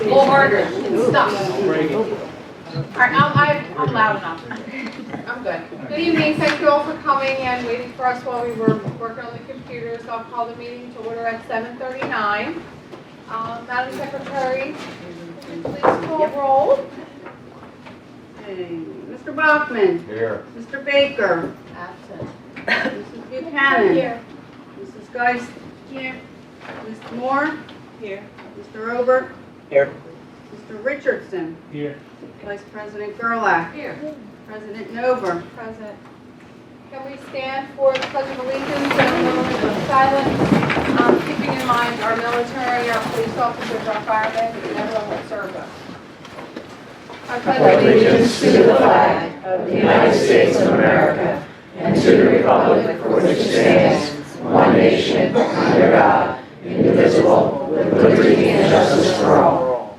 little harder. Stop. All right, I'm loud enough. I'm good. Good evening. Thank you all for coming and waiting for us while we were working on the computers. I'll call the meeting to order at 7:39. Madam Secretary, please call roll. Okay. Mr. Bachman. Here. Mr. Baker. Absent. Mrs. Buchanan. Here. Mrs. Geist. Here. Mr. Moore. Here. Mr. Ober. Here. Mr. Richardson. Here. Vice President Gerlach. Here. President Nover. Present. Can we stand for the Pledge of Allegiance and a moment of silence, keeping in mind our military, our police officers, our firemen, and everyone who served us. I pledge allegiance to the flag of the United States of America and to the republic for which it stands, one nation, under God, indivisible, with liberty and justice for all.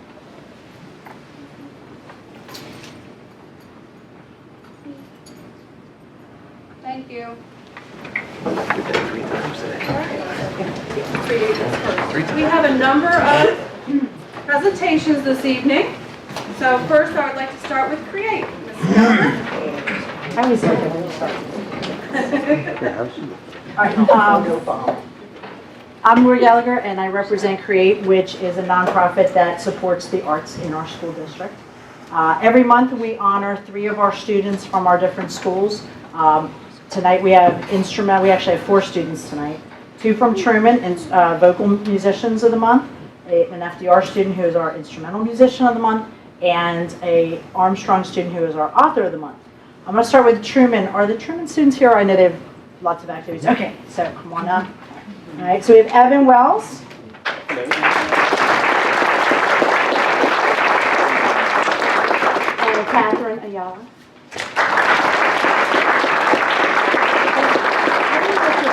Thank you. We have a number of presentations this evening. So first I would like to start with Create. Mrs. Gallagher. I was looking when you started. I'm Laura Gallagher, and I represent Create, which is a nonprofit that supports the arts in our school district. Every month we honor 3 of our students from our different schools. Tonight we have instrumental. We actually have 4 students tonight. 2 from Truman, and vocal musicians of the month. An FDR student who is our instrumental musician of the month, and a Armstrong student who is our author of the month. I'm going to start with Truman. Are the Truman students here? I know they have lots of activities. Okay, so come on up. All right, so we have Evan Wells. And Catherine Ayala.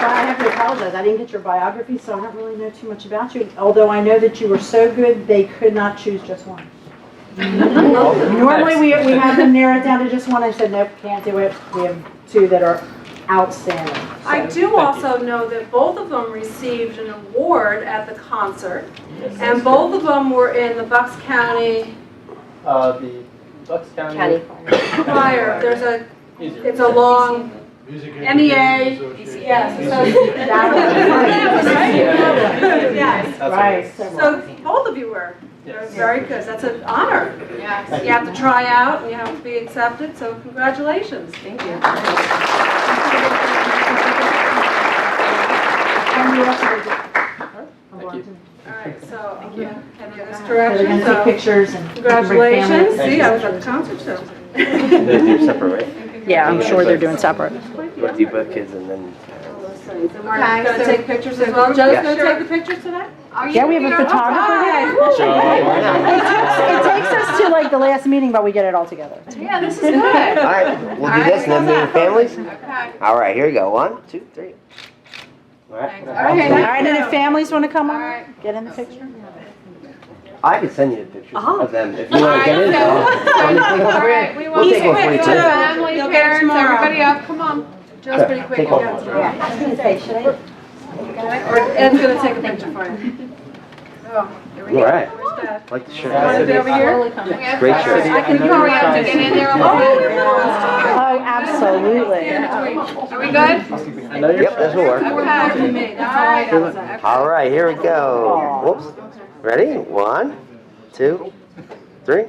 I have to apologize. I didn't get your biography, so I don't really know too much about you. Although I know that you were so good, they could not choose just one. Normally we have them narrow it down to just one. I said, nope, can't do it. We have 2 that are outstanding. So. I do also know that both of them received an award at the concert, and both of them were in the Bucks County The Bucks County Choir. It's a long MEA. Yes. Right. So both of you were. Very good. That's an honor. Yes. You have to try out and you have to be accepted, so congratulations. Thank you. All right, so I'm going to head in this They're direction. going to take So pictures and congratulations. See, I was at the concert show. They do separate, right? Yeah, I'm sure they're doing separate. Or do both kids and then... So Mark's going to take pictures as well. Joe's going to take the pictures today? Yeah, we have a photographer. It takes us to like the last meeting, but we get it all together. Yeah, this is good. All right, we'll do this and then meet families. Okay. All right, here we go. 1, 2, 3. All right. Thanks. All right, and if families want to come on, get in the picture. I could send you the pictures of them if you want to get in. All right, we will We'll take take one for you pictures. too. Family, You'll get parents, tomorrow. everybody up. Come on. Joe's pretty quick. Take You'll one. get it tomorrow. I was going to say, should I? Or Ed's going to take a picture for you. Oh, here we go. All right. Where's Dad? Like the Want to shirt. be over here? Great shirt. I can hurry up to get in there a little bit. Oh, absolutely. Are we good? Yep, this will work. To me. That's all I got. All right, here we go. Whoops. Ready? 1, 2, 3.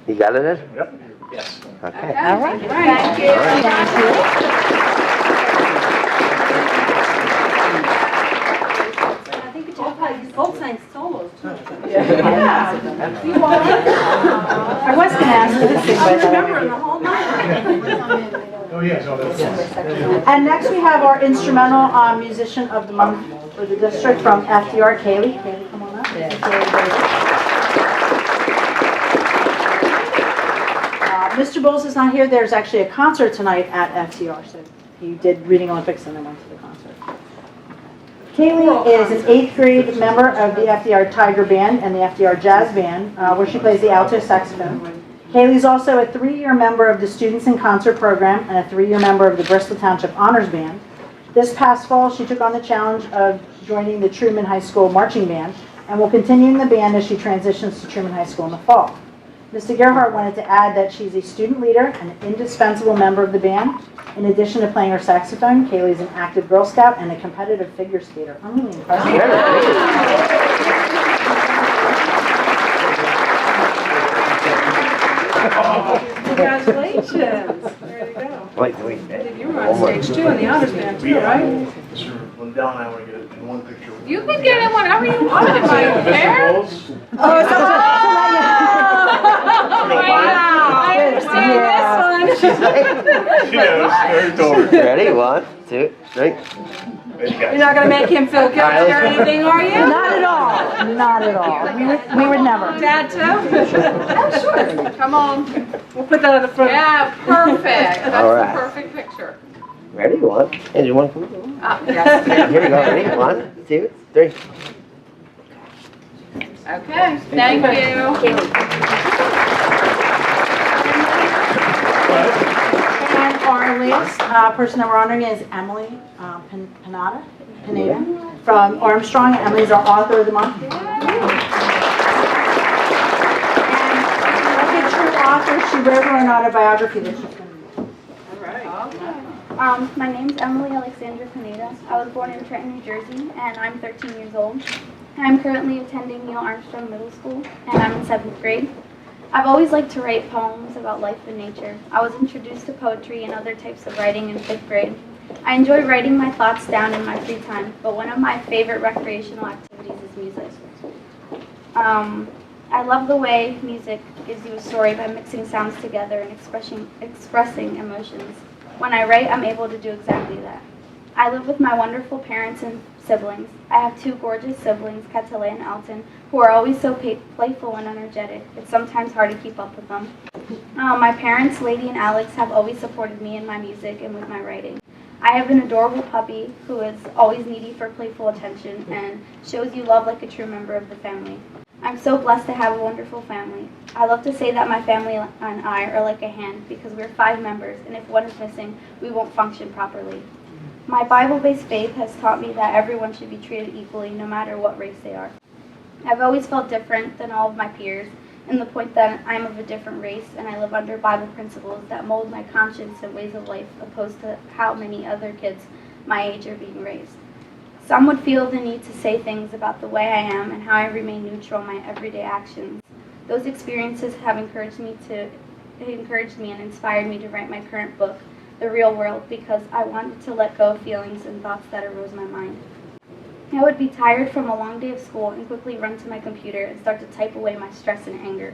You got it, Ed? Yep. Yes. Okay. All right. Thank you. I think you both sang solos too. I was going to ask you this thing, I but remember the whole night. Oh, yes, oh, that's... And next we have our instrumental musician of the month for the district from FDR, Kaylee. Kaylee, come on up. Mr. Bowles is not here. There's actually a concert tonight at FDR, so he did Reading Olympics and then went to the concert. Kaylee is an 8th grade member of the FDR Tiger Band and the FDR Jazz Band, where she plays the alto saxophone. Kaylee's also a 3-year member of the Students in Concert program and a 3-year member of the Bristol Township Honors Band. This past fall, she took on the challenge of joining the Truman High School Marching Band and will continue in the band as she transitions to Truman High School in the fall. Mr. Gerhardt wanted to add that she's a student leader and an indispensable member of the band. In addition to playing her saxophone, Kaylee's an active Girl Scout and a competitive figure skater. I'm really impressed. Congratulations. There you go. Wait. You were on stage too in the honors band too, right? Sure, when Dell and I want to get in one picture. You can get in whatever you want in my hair. Oh, so Wow. I understand this one. She knows, I already told her. Ready? 1, 2, 3. You're not going to make him feel guilty or anything, are you? Not at all. Not at all. We would never. Dad too? Oh, sure. Come on. We'll put that on the front. Yeah, perfect. That's All right. the perfect picture. Ready? 1. And you want to come? Yes. Here we go. Ready? 1, 2, 3. Okay, thank you. And our last person that we're honoring is Emily Pineda from Armstrong. Emily's our author of the month. And like a true author, she wrote her own autobiography that she's going to read. My name's Emily Alexandra Pineda. I was born in Trenton, New Jersey, and I'm 13 years old. I'm currently attending Neil Armstrong Middle School, and I'm in 7th grade. I've always liked to write poems about life and nature. I was introduced to poetry and other types of writing in 5th grade. I enjoy writing my thoughts down in my free time, but one of my favorite recreational activities is music. I love the way music gives you a story by mixing sounds together and expressing emotions. When I write, I'm able to do exactly that. I live with my wonderful parents and siblings. I have 2 gorgeous siblings, Katila and Elton, who are always so playful and energetic. It's sometimes hard to keep up with them. My parents, Lady and Alex, have always supported me in my music and with my writing. I have an adorable puppy who is always needy for playful attention and shows you love like a true member of the family. I'm so blessed to have a wonderful family. I love to say that my family and I are like a hand because we're 5 members, and if one is missing, we won't function properly. My Bible-based faith has taught me that everyone should be treated equally no matter what race they are. I've always felt different than all of my peers in the point that I'm of a different race and I live under Bible principles that mold my conscience and ways of life opposed to how many other kids my age are being raised. Some would feel the need to say things about the way I am and how I remain neutral in my everyday actions. Those experiences have encouraged me and inspired me to write my current book, The Real World, because I wanted to let go of feelings and thoughts that arose in my mind. I would be tired from a long day of school and quickly run to my computer and start to type away my stress and anger.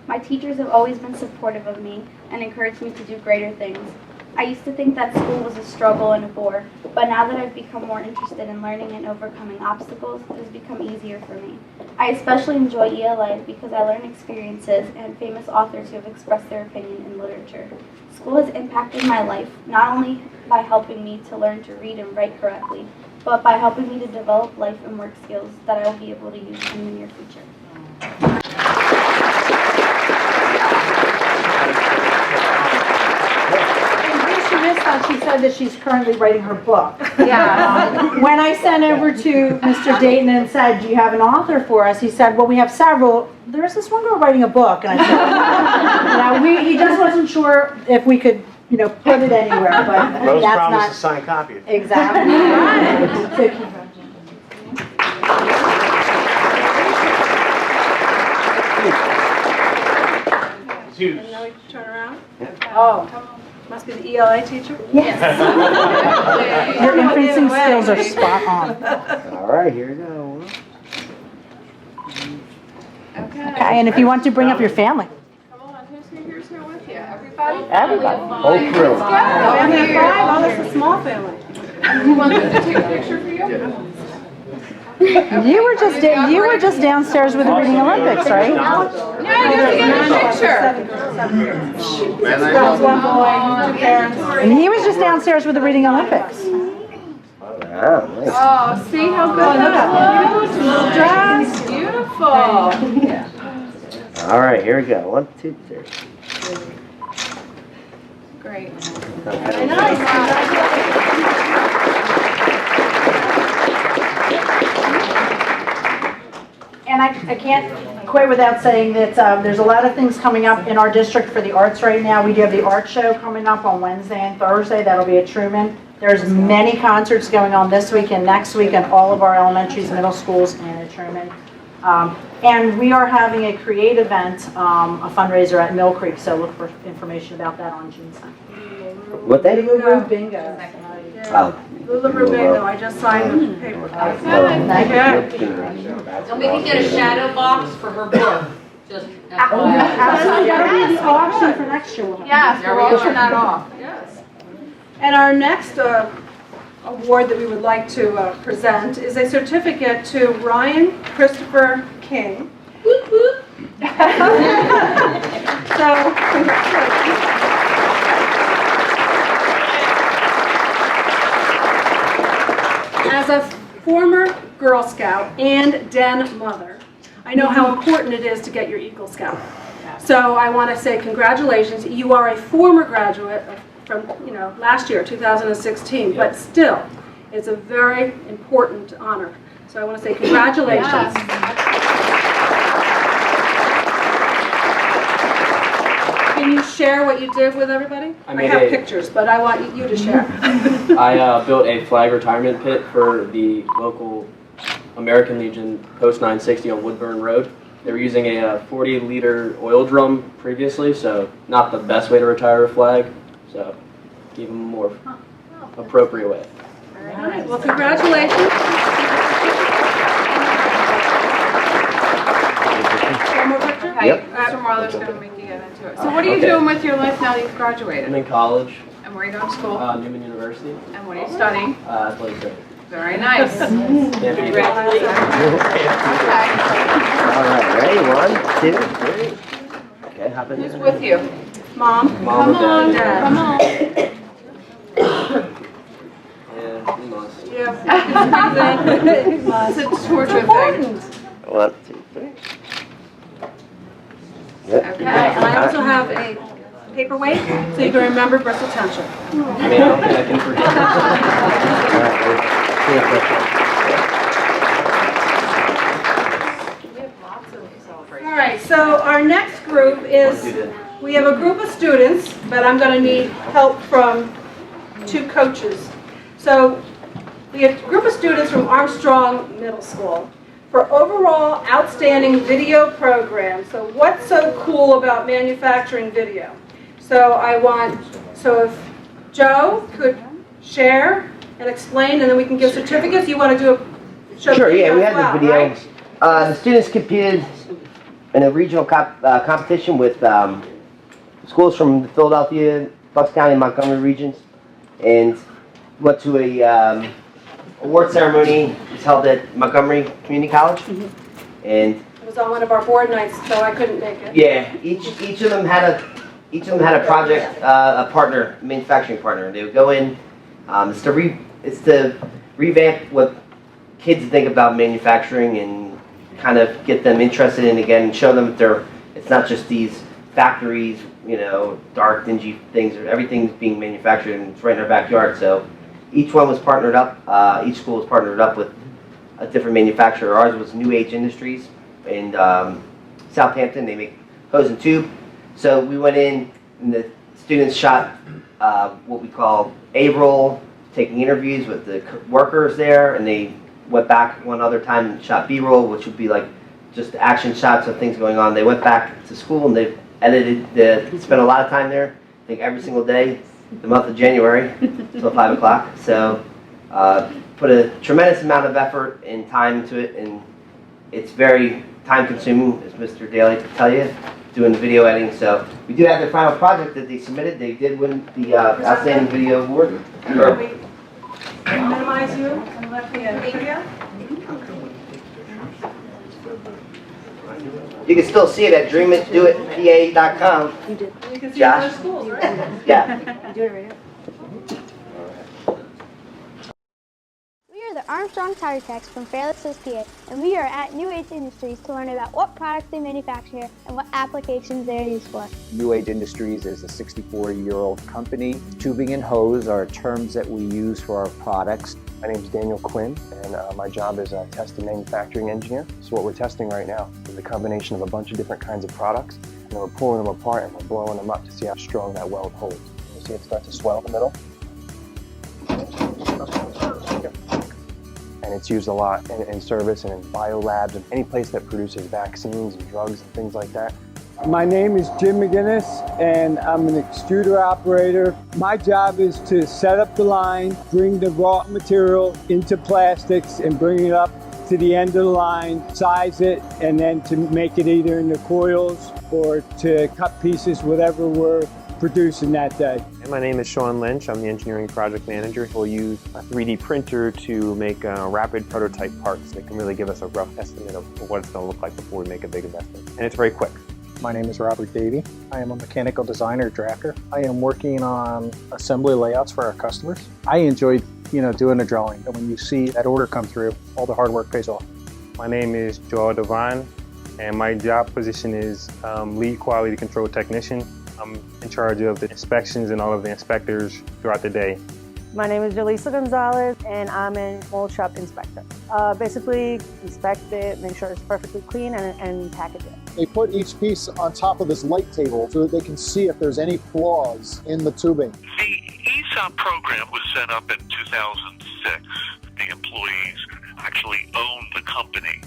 My teachers have always been supportive of me and encouraged me to do greater things. I used to think that school was a struggle and a bore, but now that I've become more interested in learning and overcoming obstacles, it has become easier for me. I especially enjoy ELA because I learn experiences and famous authors who have expressed their opinion in literature. School has impacted my life, not only by helping me to learn to read and write correctly, but by helping me to develop life and work skills that I will be able to use in the near future. She said that she's currently writing her book. Yeah. When I sent over to Mr. Dayton and said, do you have an author for us? He said, well, we have several. There's this one girl writing a book. And I said, he just wasn't sure if we could, put it anywhere. But Rose that's promised not to sign copy. exactly right. So Huge. And now we can turn around. Oh, must be the ELA teacher. yes. Your inferencing skills are spot on. All right, here we go. Okay. Okay, and if you want to bring up your family. Come on, who's here with you? Everybody? Everybody. Whole Let's crew. go. Family of Here. 5? Oh, that's a small family. You want me to take a picture for you? You were just downstairs with the Reading Olympics, right? No, you have to get a picture. Girls, 1 boy, 2 parents. And he was just downstairs with the Reading Olympics. Wow, nice. Oh, see how good that looks? Little dress, beautiful. All right, here we go. 1, 2, 3. Great. Very nice. And I can't quit without saying that there's a lot of things coming up in our district for the arts right now. We do have the art show coming up on Wednesday and Thursday. That'll be at Truman. There's many concerts going on this week and next week in all of our elementaries, middle schools, and at Truman. And we are having a create event, a fundraiser at Mill Creek, so look for information about that on June 2nd. What day? Lulu Bingo. Oh. Lula Rubingo, I just signed the paper. Okay. And we can get a shadow box for her book, just Absolutely. FYI. That'll be the auction for next year. Yes, There we're we go. auctioning that off. Yes. And our next award that we would like to present is a certificate to Ryan Christopher King. So, congratulations. As a former Girl Scout and Den mother, I know how important it is to get your Eagle Scout. So I want to say congratulations. You are a former graduate from, last year, 2016, but still, it's a very important honor. So I want to say congratulations. Can you share what you did with everybody? I I made have a- pictures, but I want you to share. I built a flag retirement pit for the local American Legion Post 960 on Woodburn Road. They were using a 40-liter oil drum previously, so not the best way to retire a flag. So give them a more appropriate way. All right, well, congratulations. One more picture? Okay, Yep. Mr. Marlowe's going to make you get into it. So what are you doing with your life now that you've I'm graduated? in college, And where are you going to school? Newman University, And what are you studying? athletic training. Very nice. Can't be- Congratulations. Okay. All right, ready? 1, 2, 3. Okay, hop in Who's there. with you? Mom? Mom and Dad. Come on. Yeah, we must. It's a torture thing. 1, 2, 3. Yep. Okay. And I also have a paperweight, so you can remember Bristol Township. I mean, I don't think I can forget. All right, ready? We have lots of celebrations. All right, so our next group is, we have a group of students, but I'm going to need help from 2 coaches. So we have a group of students from Armstrong Middle School for overall outstanding video program. So what's so cool about manufacturing video? So if Joe could share and explain, and then we can give certificates. You want to do a show Sure, yeah, we as had well, the video. right? The students competed in a regional competition with schools from the Philadelphia, Bucks County, and Montgomery regions, and went to a award ceremony. It was held at Montgomery Community College, and It was on one of our board nights, so I couldn't make it. yeah, each of them had a project, a partner, manufacturing partner. They would go in. It's to revamp what kids think about manufacturing and kind of get them interested in again and show them that it's not just these factories, dark, dingy things. Everything's being manufactured and it's right in our backyard. So each one was partnered up. Each school was partnered up with a different manufacturer. Ours was New Age Industries in Southampton. They make hose and tube. So we went in and the students shot what we call A-roll, taking interviews with the workers there, and they went back one other time and shot B-roll, which would be like just action shots of things going on. They went back to school and they edited, spent a lot of time there, I think every single day, the month of January until 5 o'clock. So put a tremendous amount of effort and time into it, and it's very time consuming, as Mr. Daly could tell you, doing the video editing. So we do have their final project that they submitted. They did win the Outstanding Video Award. Can we minimize you and let the video? You can still see it at dreamitdoitpa.com. You can see Josh? other schools, right? Yeah. You do it right now. We are the Armstrong Tire Techs from Fairless PA, and we are at New Age Industries to learn about what products they manufacture here and what applications they are used for. New Age Industries is a 64-year-old company. Tubing and hose are terms that we use for our products. My name is Daniel Quinn, and my job is a test and manufacturing engineer. So what we're testing right now is a combination of a bunch of different kinds of products, and then we're pulling them apart and we're blowing them up to see how strong that weld holds. You'll see it start to swell in the middle. And it's used a lot in service and in biolabs and any place that produces vaccines and drugs and things like that. My name is Jim McGinnis, and I'm an extruder operator. My job is to set up the line, bring the raw material into plastics, and bring it up to the end of the line, size it, and then to make it either into coils or to cut pieces, whatever we're producing that day. And my name is Sean Lynch. I'm the engineering project manager. We'll use a 3D printer to make rapid prototype parts that can really give us a rough estimate of what it's going to look like before we make a big investment. And it's very quick. My name is Robert Davey. I am a mechanical designer drafter. I am working on assembly layouts for our customers. I enjoy, doing the drawing. And when you see that order come through, all the hard work pays off. My name is Joel Devine, and my job position is lead quality control technician. I'm in charge of the inspections and all of the inspectors throughout the day. My name is Jaleesa Gonzalez, and I'm a mold shop inspector. Basically, inspect it, make sure it's perfectly clean, and package it. They put each piece on top of this light table so that they can see if there's any flaws in the tubing. The ESOP program was set up in 2006. The employees actually own the company.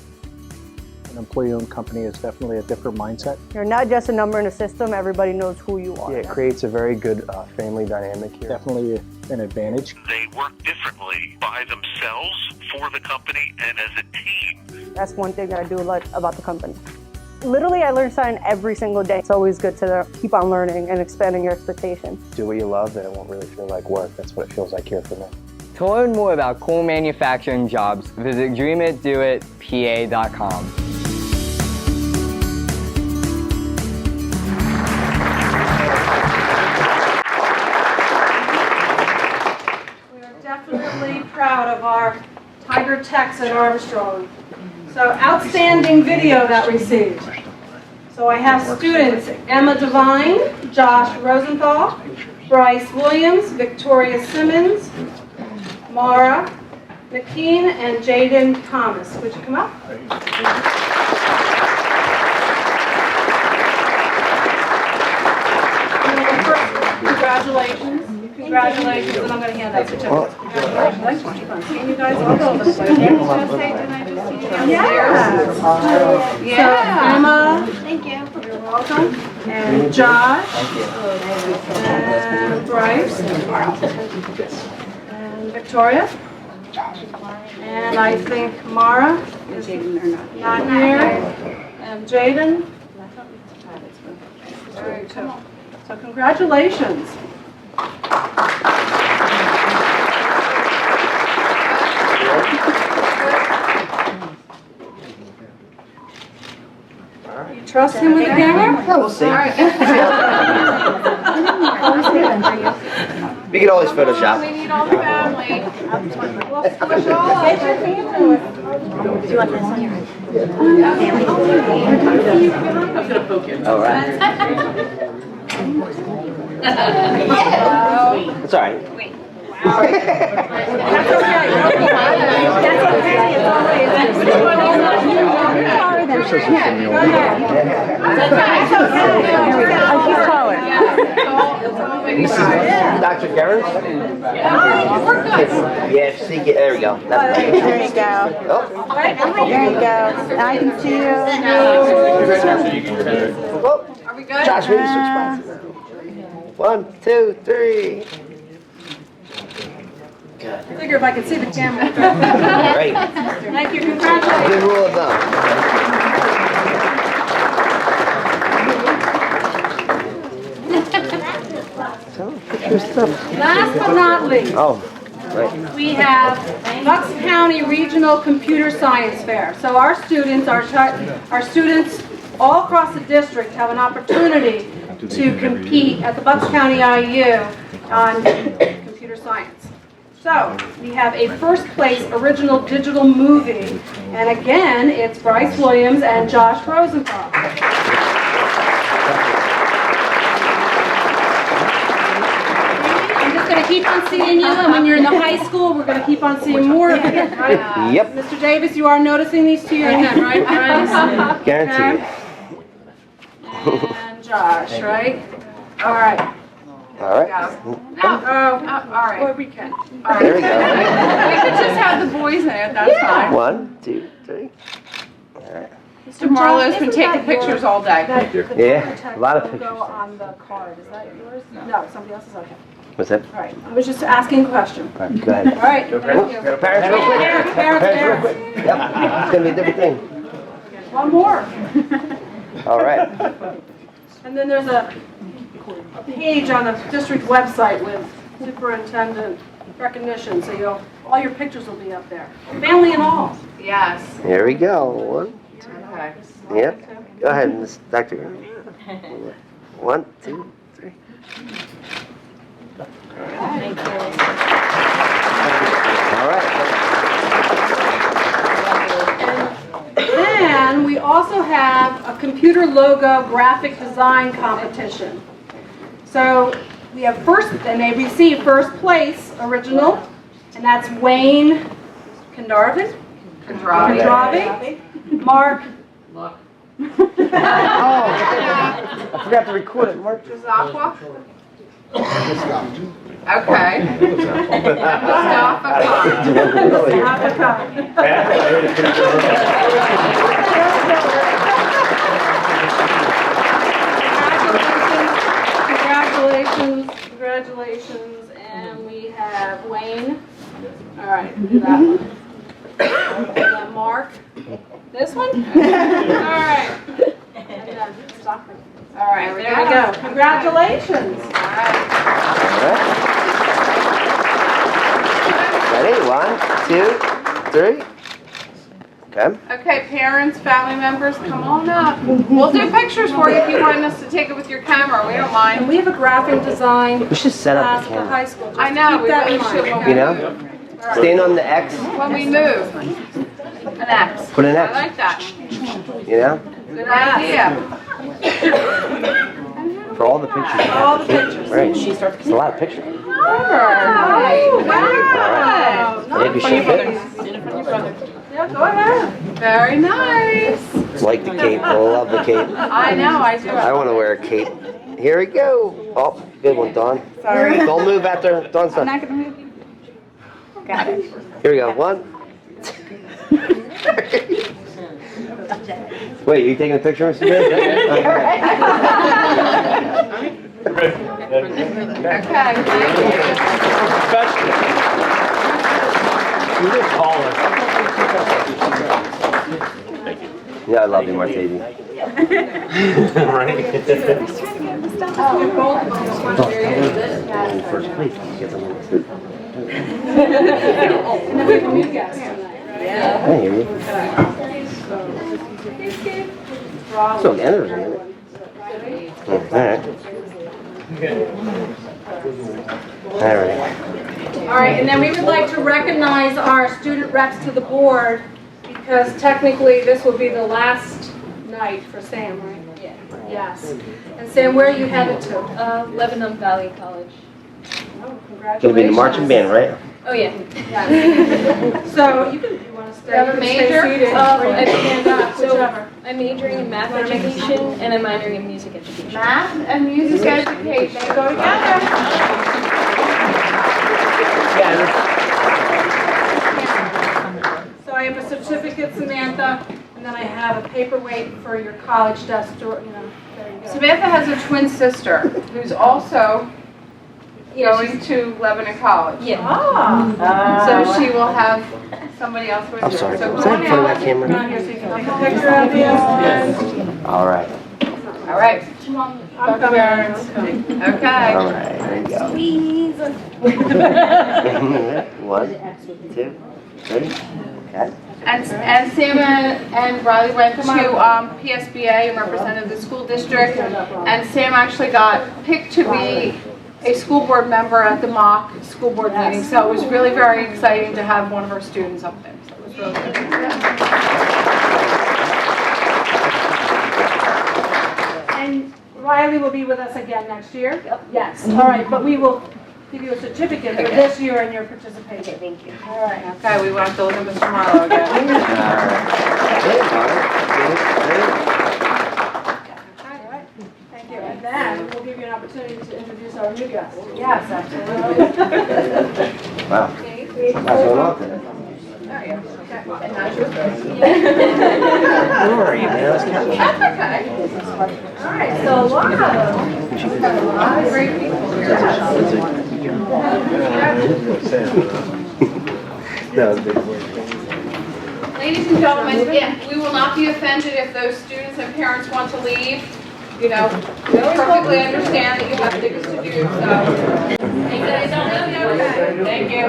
An employee-owned company is definitely a different mindset. You're not just a number in a system, everybody knows who you are. Yeah, it creates a very good family dynamic here. Definitely an advantage. They work differently by themselves, for the company, and as a team. That's one thing that I do like about the company. Literally, I learn something every single day. It's always good to keep on learning and expanding your expectations. Do what you love, and it won't really feel like work. That's what it feels like here for me. To learn more about cool manufacturing jobs, visit dreamitdoitpa.com. Definitely proud of our Tiger Techs at Armstrong. So outstanding video that received. So I have students Emma Devine, Josh Rosenthal, Bryce Williams, Victoria Simmons, Mara McKean, and Jaden Thomas. Would you come up? Congratulations. Congratulations, and I'm going to hand out certificates. Congratulations. Seeing you guys all over the place. Yeah. So Emma. Thank you. You're welcome. And Josh. And Bryce. And Victoria. And I think Mara is not here. And Jaden. Very good. So congratulations. You trust him with the camera? We'll see. We can always Photoshop. We need all the family. Let's push all up. Get your family. Do you want this on your All right. That's all right. That's okay. That's okay. It's always. He's taller. Dr. Garrett? We're good. Yeah, see, there we go. That's There you go. Oh. There you go. Now I can see you. Are we good? Josh, maybe switch spots. 1, 2, 3. I figure if I could see the camera. Great. Thank you. Congratulations. Good rule of thumb. Last but not least, we have Bucks County Regional Computer Science Fair. So our students all across the district have an opportunity to compete at the Bucks County IU on computer science. So, we have a first place original digital movie. And again, it's Bryce Williams and Josh Rosenthal. I'm just going to keep on seeing you, and when you're in the high school, we're going to keep on seeing more of you, right? Yep. Mr. Davis, you are noticing these two you're ahead, right, Bryce? Guaranteed. And Josh, right? All right. All right. All right. Or we can. There we go. We could just have the boys in it, that's fine. 1, 2, 3. All right. Mr. Marlowe's been taking pictures all day. Yeah, a lot of pictures. Logo on the card, is that yours? No, somebody else's, okay. What's that? All right, I was just asking a question. All right, go ahead. All right, Go thank you. Parents, real quick. Parents. Yep, it's going to be a different thing. One more. All right. And then there's a page on the district website with superintendent recognition, so all your pictures will be up there. Family and all. Yes. Here we go. 1, 2. Okay. Yep. Go ahead, Miss Dr. 1, 2, 3. Thank you. All right. And we also have a computer logo graphic design competition. So we have and they receive first place original, and that's Wayne Kandarvin. Kandravi. Mark. Oh, I forgot to record it, Mark. Jazakwa? Okay. Mustafa Congratulations, and we have Wayne. All right, do that one. And then Mark. This one? All right. And then Stockman. All right, there we go. Congratulations. All right. Ready? 1, 2, 3. Okay. Okay, parents, family members, come on up. We'll do pictures for you if you want us to take it with your camera. We don't mind. And we have a graphic design We should set up class the at the camera. high school. Just I know, keep we that in really should. mind. You know? Stand on the X. When we move. An X. Put an X. I like that. You know? Good idea. For all the pictures. All the pictures. Right. It's a lot of pictures. Oh, wow. Maybe she fits. Yeah, go ahead. Very nice. Like the cape. I love the cape. I know, I do. I want to wear a cape. Here we go. Oh, good one, Dawn. Sorry. Don't move after Dawn's done. I'm not going to move you. Got it. Here we go. 1. Wait, you taking a picture, Mr. Smith? Okay. You just call us. Yeah, I love you, Martini. First place. Get them on. And then we have a new guest tonight, right? I hear you. So, Ender's in it. All right. All right. All right, and then we would like to recognize our student reps to the board because technically this will be the last night for Sam, right? Yeah. Yes. And Sam, where are you headed to? Lebanon Valley College. Oh, congratulations. Gonna be in the marching band, right? Oh, yeah. Yes. So you want to stay, You have a you can stay major? seated, or you can stand up, whichever. I'm majoring in math education and I'm minoring in music education. Math and music education go together. So I have a certificate, Samantha, and then I have a paperweight for your college desk, there you go. Samantha has a twin sister who's also going to Lebanon College. Yeah. So she will have somebody else with her. I'm sorry. So Is come that in on front of out. that camera? Come on here so you can take a picture of you. All right. All right. I'm coming. Okay. All right. There you go. Squeeze. 1, 2, 3. Okay. And Sam and Riley went to PSBA and represented the school district. And Sam actually got picked to be a school board member at the mock school board meeting. So it was really very exciting to have one of our students up there. So it was really good. And Riley will be with us again next year? Yes. All right, but we will give you a certificate for this year and your participation. Thank you. All right. Okay, we won't have to look at Mr. Marlowe again. Thank you. And then we'll give you an opportunity to introduce our new guest. Yes, absolutely. Wow. Not so long today. Sorry, man. That's okay. All right, so a lot of great people here. Ladies and gentlemen, we will not be offended if those students and parents want to leave. You know, we perfectly understand that you have things to do, so. Thank you.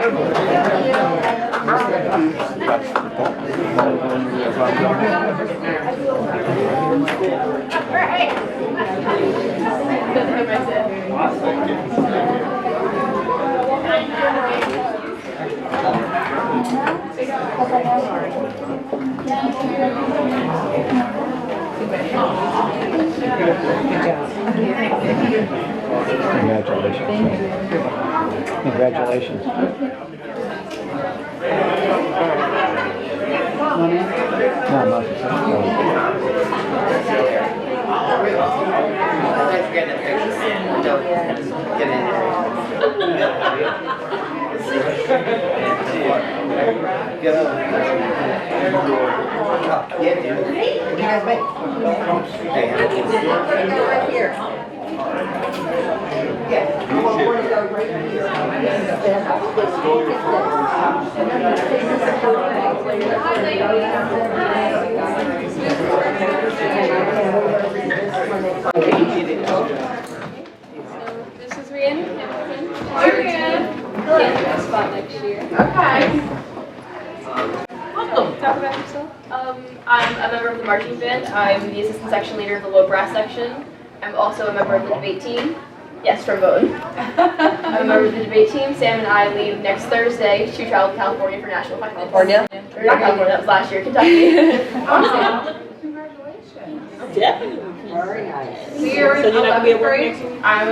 Congratulations. Not much. Yeah, dude. What do you guys make? Right here. Yeah. This is Rhiannon Hamilton. Hi, Rhiannon. Yeah, spot next year. Okay. Welcome. Talk about yourself. I'm a member of the marching band. I'm the assistant section leader of the low brass section. I'm also a member of the debate team. Yes, trombone. I'm a member of the debate team. Sam and I leave next Thursday to travel to California for national finals. California? Or not California, that was last year, Kentucky. Congratulations. Definitely. Very nice. So you're in 11th grade? I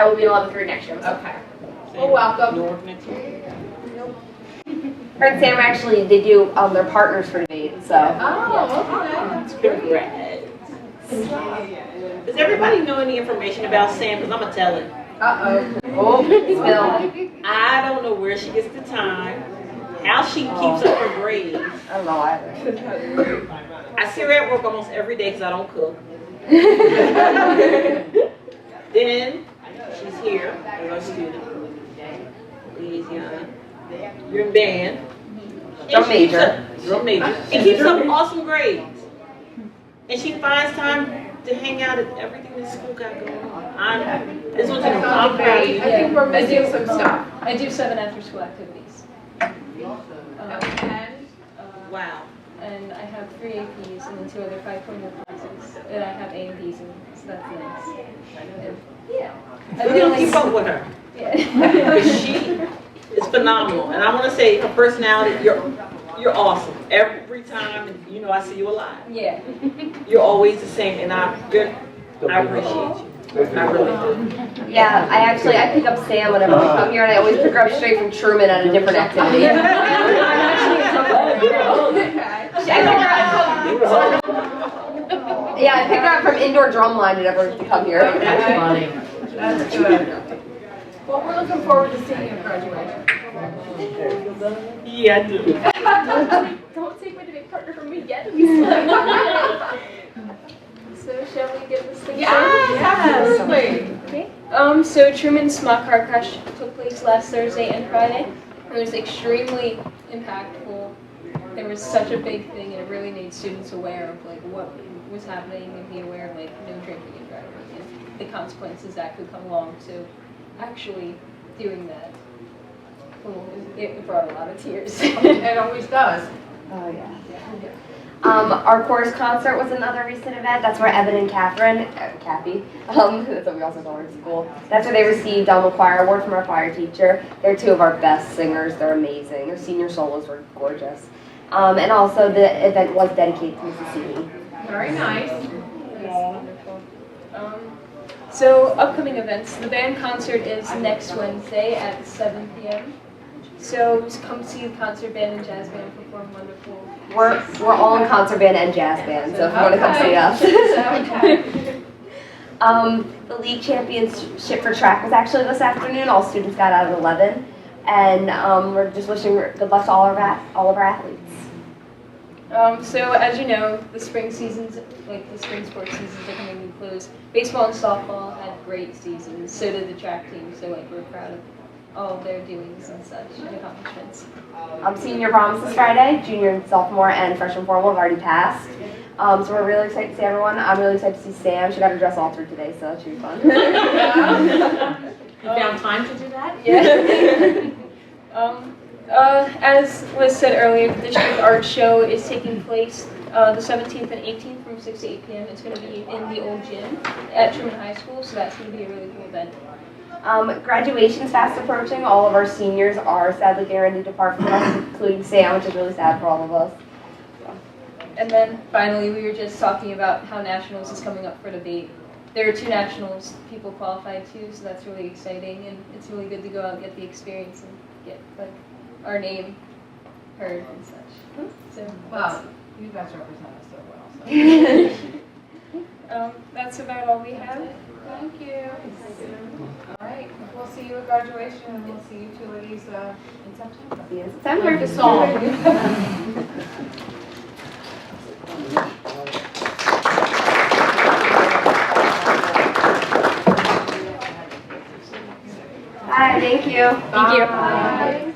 will be in 11th grade next year. Okay. Well, welcome. Her and Sam actually, they do, they're partners for debate, so. Oh, okay. Congrats. Does everybody know any information about Sam? Because I'm going to tell it. Uh-oh. Oh, spill. I don't know where she gets the time, how she keeps up her grades. I don't know either. I see her at work almost every day because I don't cook. Then she's here as our student. Louisiana. You're in band. Drum major. Drum major. And keeps up awesome grades. And she finds time to hang out at everything the school got going on. This one's I'm proud of you. I think we're missing some stuff. I do 7 after-school activities. Wow. And I have 3 APs and then 2 other 5 promo classes. And I have A&Ps, and so that's nice. And, yeah. You don't keep up with her. Yeah. Because she is phenomenal. And I want to say her personality, you're awesome. Every time, you know, I see you alive. Yeah. You're always the same, and I appreciate you. I really do. Yeah, I pick up Sam whenever we come here, and I always pick her up straight from Truman at a different activity. Yeah, I pick her up from indoor drumline whenever we come here. That's funny. That's good. Well, we're looking forward to seeing you at graduation. Yeah, I do. Don't take my debate partner from me yet. So shall we get this thing started? Absolutely. Okay. So Truman's mock car crash took place last Thursday and Friday. It was extremely impactful. There was such a big thing, and it really made students aware of like what was happening and be aware of like no drinking and driving and the consequences that could come along to actually doing that. It brought a lot of tears. It always does. Oh yeah. Our chorus concert was another recent event. That's where Evan and Catherine, Kathy, that's what we also call her in school. That's where they received a choir award from our choir teacher. They're two of our best singers. They're amazing. Their senior solos were gorgeous. And also the event was dedicated to Mrs. Seeley. Very nice. Wonderful. So upcoming events, the band concert is next Wednesday at 7 p.m. So come see the concert band and jazz band perform wonderful. We're all in concert band and jazz band, so if you want to come see us. The league championship for track was actually this afternoon. All students got out at 11, and we're just wishing good luck to all of our athletes. So as you know, the spring seasons, like the spring sports seasons, are coming to close. Baseball and softball had great seasons. So did the track team. So like we're proud of all of their doings and such and accomplishments. Senior proms this Friday. Junior and sophomore and freshman formal have already passed. So we're really excited to see everyone. I'm really excited to see Sam. She got her dress altered today, so that should be fun. You found time to do that? Yeah. As was said earlier, the district art show is taking place the 17th and 18th from 6 to 8 p.m. It's going to be in the old gym at Truman High School, so that's going to be a really cool event. Graduation's fast approaching. All of our seniors are sadly getting ready to depart from us, including Sam, which is really sad for all of us. And then finally, we were just talking about how nationals is coming up for debate. There are 2 nationals people qualified to, so that's really exciting, and it's really good to go out and get the experience and get like our name heard and such. So Well, you guys represent us so well. So. That's about all we have. Thank you. All right, we'll see you at graduation, and we'll see you two ladies in September. See you in September. Like the song. Hi, thank you. Bye.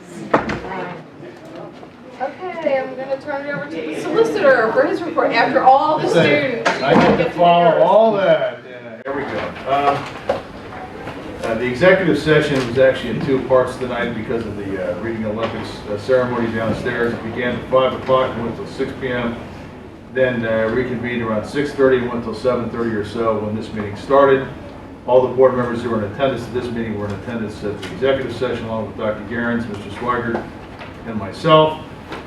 Okay, I'm going to turn it over to the solicitor for his report after all the students. I get to follow all that. Yeah, here we go. The executive session was actually in 2 parts tonight because of the Reading Olympics ceremony downstairs. It began at 5 o'clock and went till 6 p.m. Then reconvened around 6:30 and went till 7:30 or so when this meeting started. All the board members who were in attendance at this meeting were in attendance at the executive session along with Dr. Gerens, Mr. Swigert, and myself.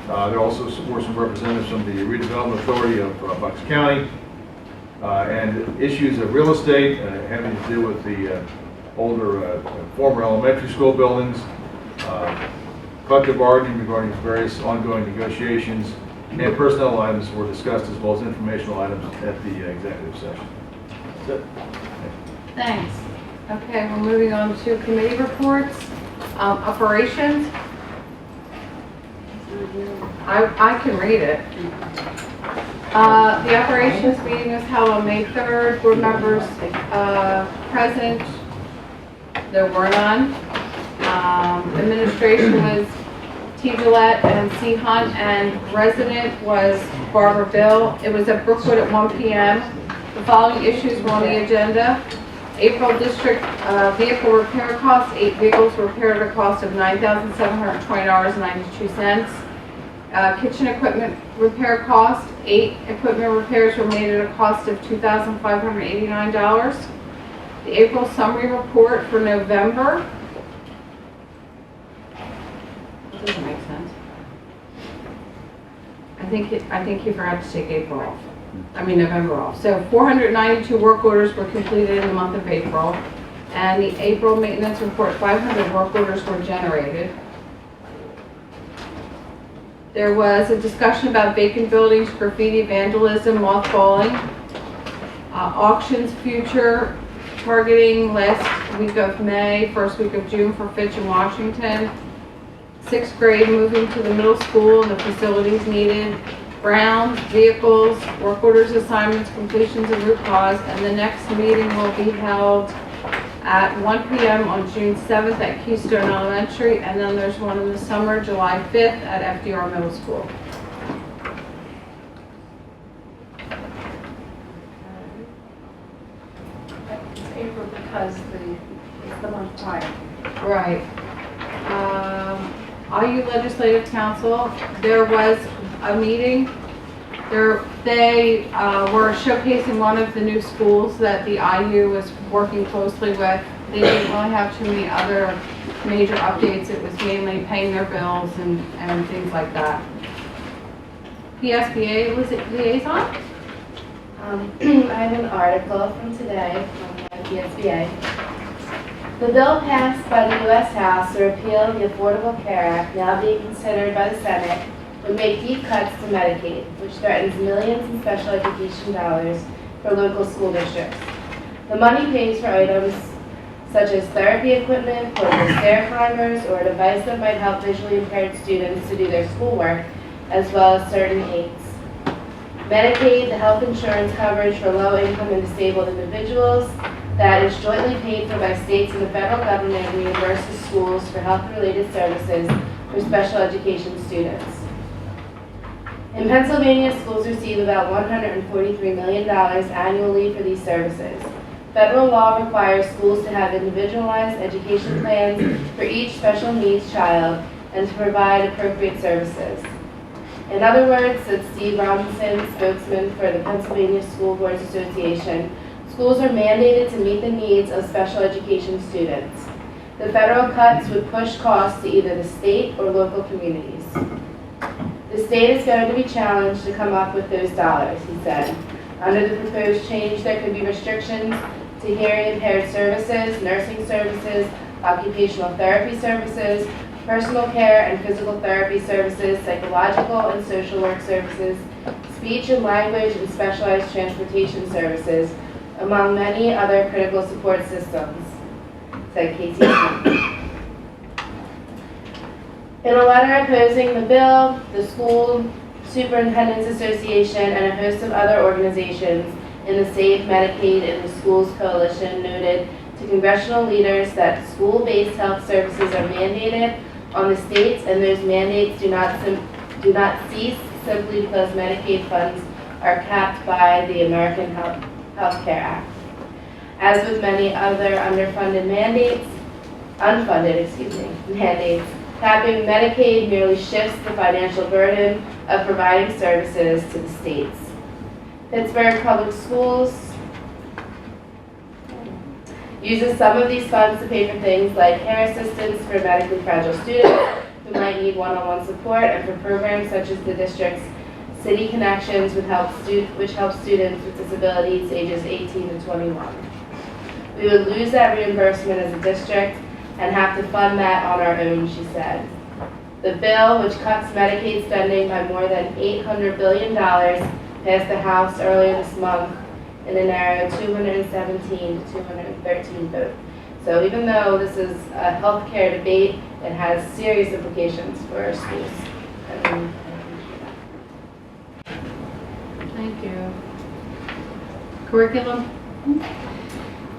There also were some representatives from the Redevelopment Authority of Bucks County and issues of real estate having to do with the older former elementary school buildings, collective bargaining regarding various ongoing negotiations, and personnel items were discussed as well as informational items at the executive session. That's it. Thanks. Okay, we're moving on to committee reports. Operations. I can read it. The operations meeting was held on May 3rd. Board members present, there were none. Administration was T. Gillette and C. Hunt, and resident was Barbara Bill. It was at Brookwood at 1 p.m. The following issues were on the agenda. April district vehicle repair costs. 8 vehicles were repaired at a cost of $9,720.92. Kitchen equipment repair cost. 8 equipment repairs were made at a cost of $2,589. The April summary report for November. That doesn't make sense. I think you forgot to take April off. November off. So 492 work orders were completed in the month of April, and the April maintenance report, 500 work orders were generated. There was a discussion about vacant buildings, graffiti, vandalism, mothballing, auctions future, targeting last week of May, first week of June for Fitch and Washington. 6th grade moving to the middle school and the facilities needed. Grounds, vehicles, work orders, assignments, completions, and root cause. And the next meeting will be held at 1 p.m. on June 7th at Keystone Elementary, and then there's one in the summer, July 5th at FDR Middle School. It's April because it's the month prior. Right. IU Legislative Council, there was a meeting They were showcasing one of the new schools that the IU was working closely with. They didn't really have too many other major updates. It was mainly paying their bills and things like that. PSBA liaison? I have an article from today from the PSBA. The bill passed by the U.S. House to repeal the Affordable Care Act, now being considered by the Senate, would make deep cuts to Medicaid, which threatens millions in special education dollars for local school districts. The money pays for items such as therapy equipment, portable stair climbers, or a device that might help visually impaired students to do their schoolwork, as well as certain aids. Medicaid, the health insurance coverage for low-income and disabled individuals that is jointly paid for by states and the federal government, reimburses schools for health-related services for special education students. In Pennsylvania, schools receive about $143 million annually for these services. Federal law requires schools to have individualized education plans for each special needs child and to provide appropriate services. In other words, said Steve Robinson, spokesman for the Pennsylvania School Boards Association, schools are mandated to meet the needs of special education students. The federal cuts would push costs to either the state or local communities. The state is going to be challenged to come up with those dollars, he said. Under the proposed change, there could be restrictions to hearing impaired services, nursing services, occupational therapy services, personal care and physical therapy services, psychological and social work services, speech and language and specialized transportation services, among many other critical support systems, said Casey Smith. In a letter opposing the bill, the School Superintendents Association and a host of other organizations in the Save Medicaid in the Schools Coalition noted to congressional leaders that school-based health services are mandated on the states, and those mandates do not cease simply because Medicaid funds are capped by the American Health Care Act. As with many other unfunded mandates, capping Medicaid merely shifts the financial burden of providing services to the states. Pittsburgh Public Schools uses some of these funds to pay for things like care assistance for medically fragile students who might need one-on-one support, and for programs such as the district's City Connections, which helps students with disabilities ages 18 to 21. We would lose that reimbursement as a district and have to fund that on our own, she said. The bill, which cuts Medicaid spending by more than $800 billion, passed the House earlier this month in a narrow 217 to 213 vote. So even though this is a healthcare debate, it has serious implications for our schools. Thank you. Curriculum?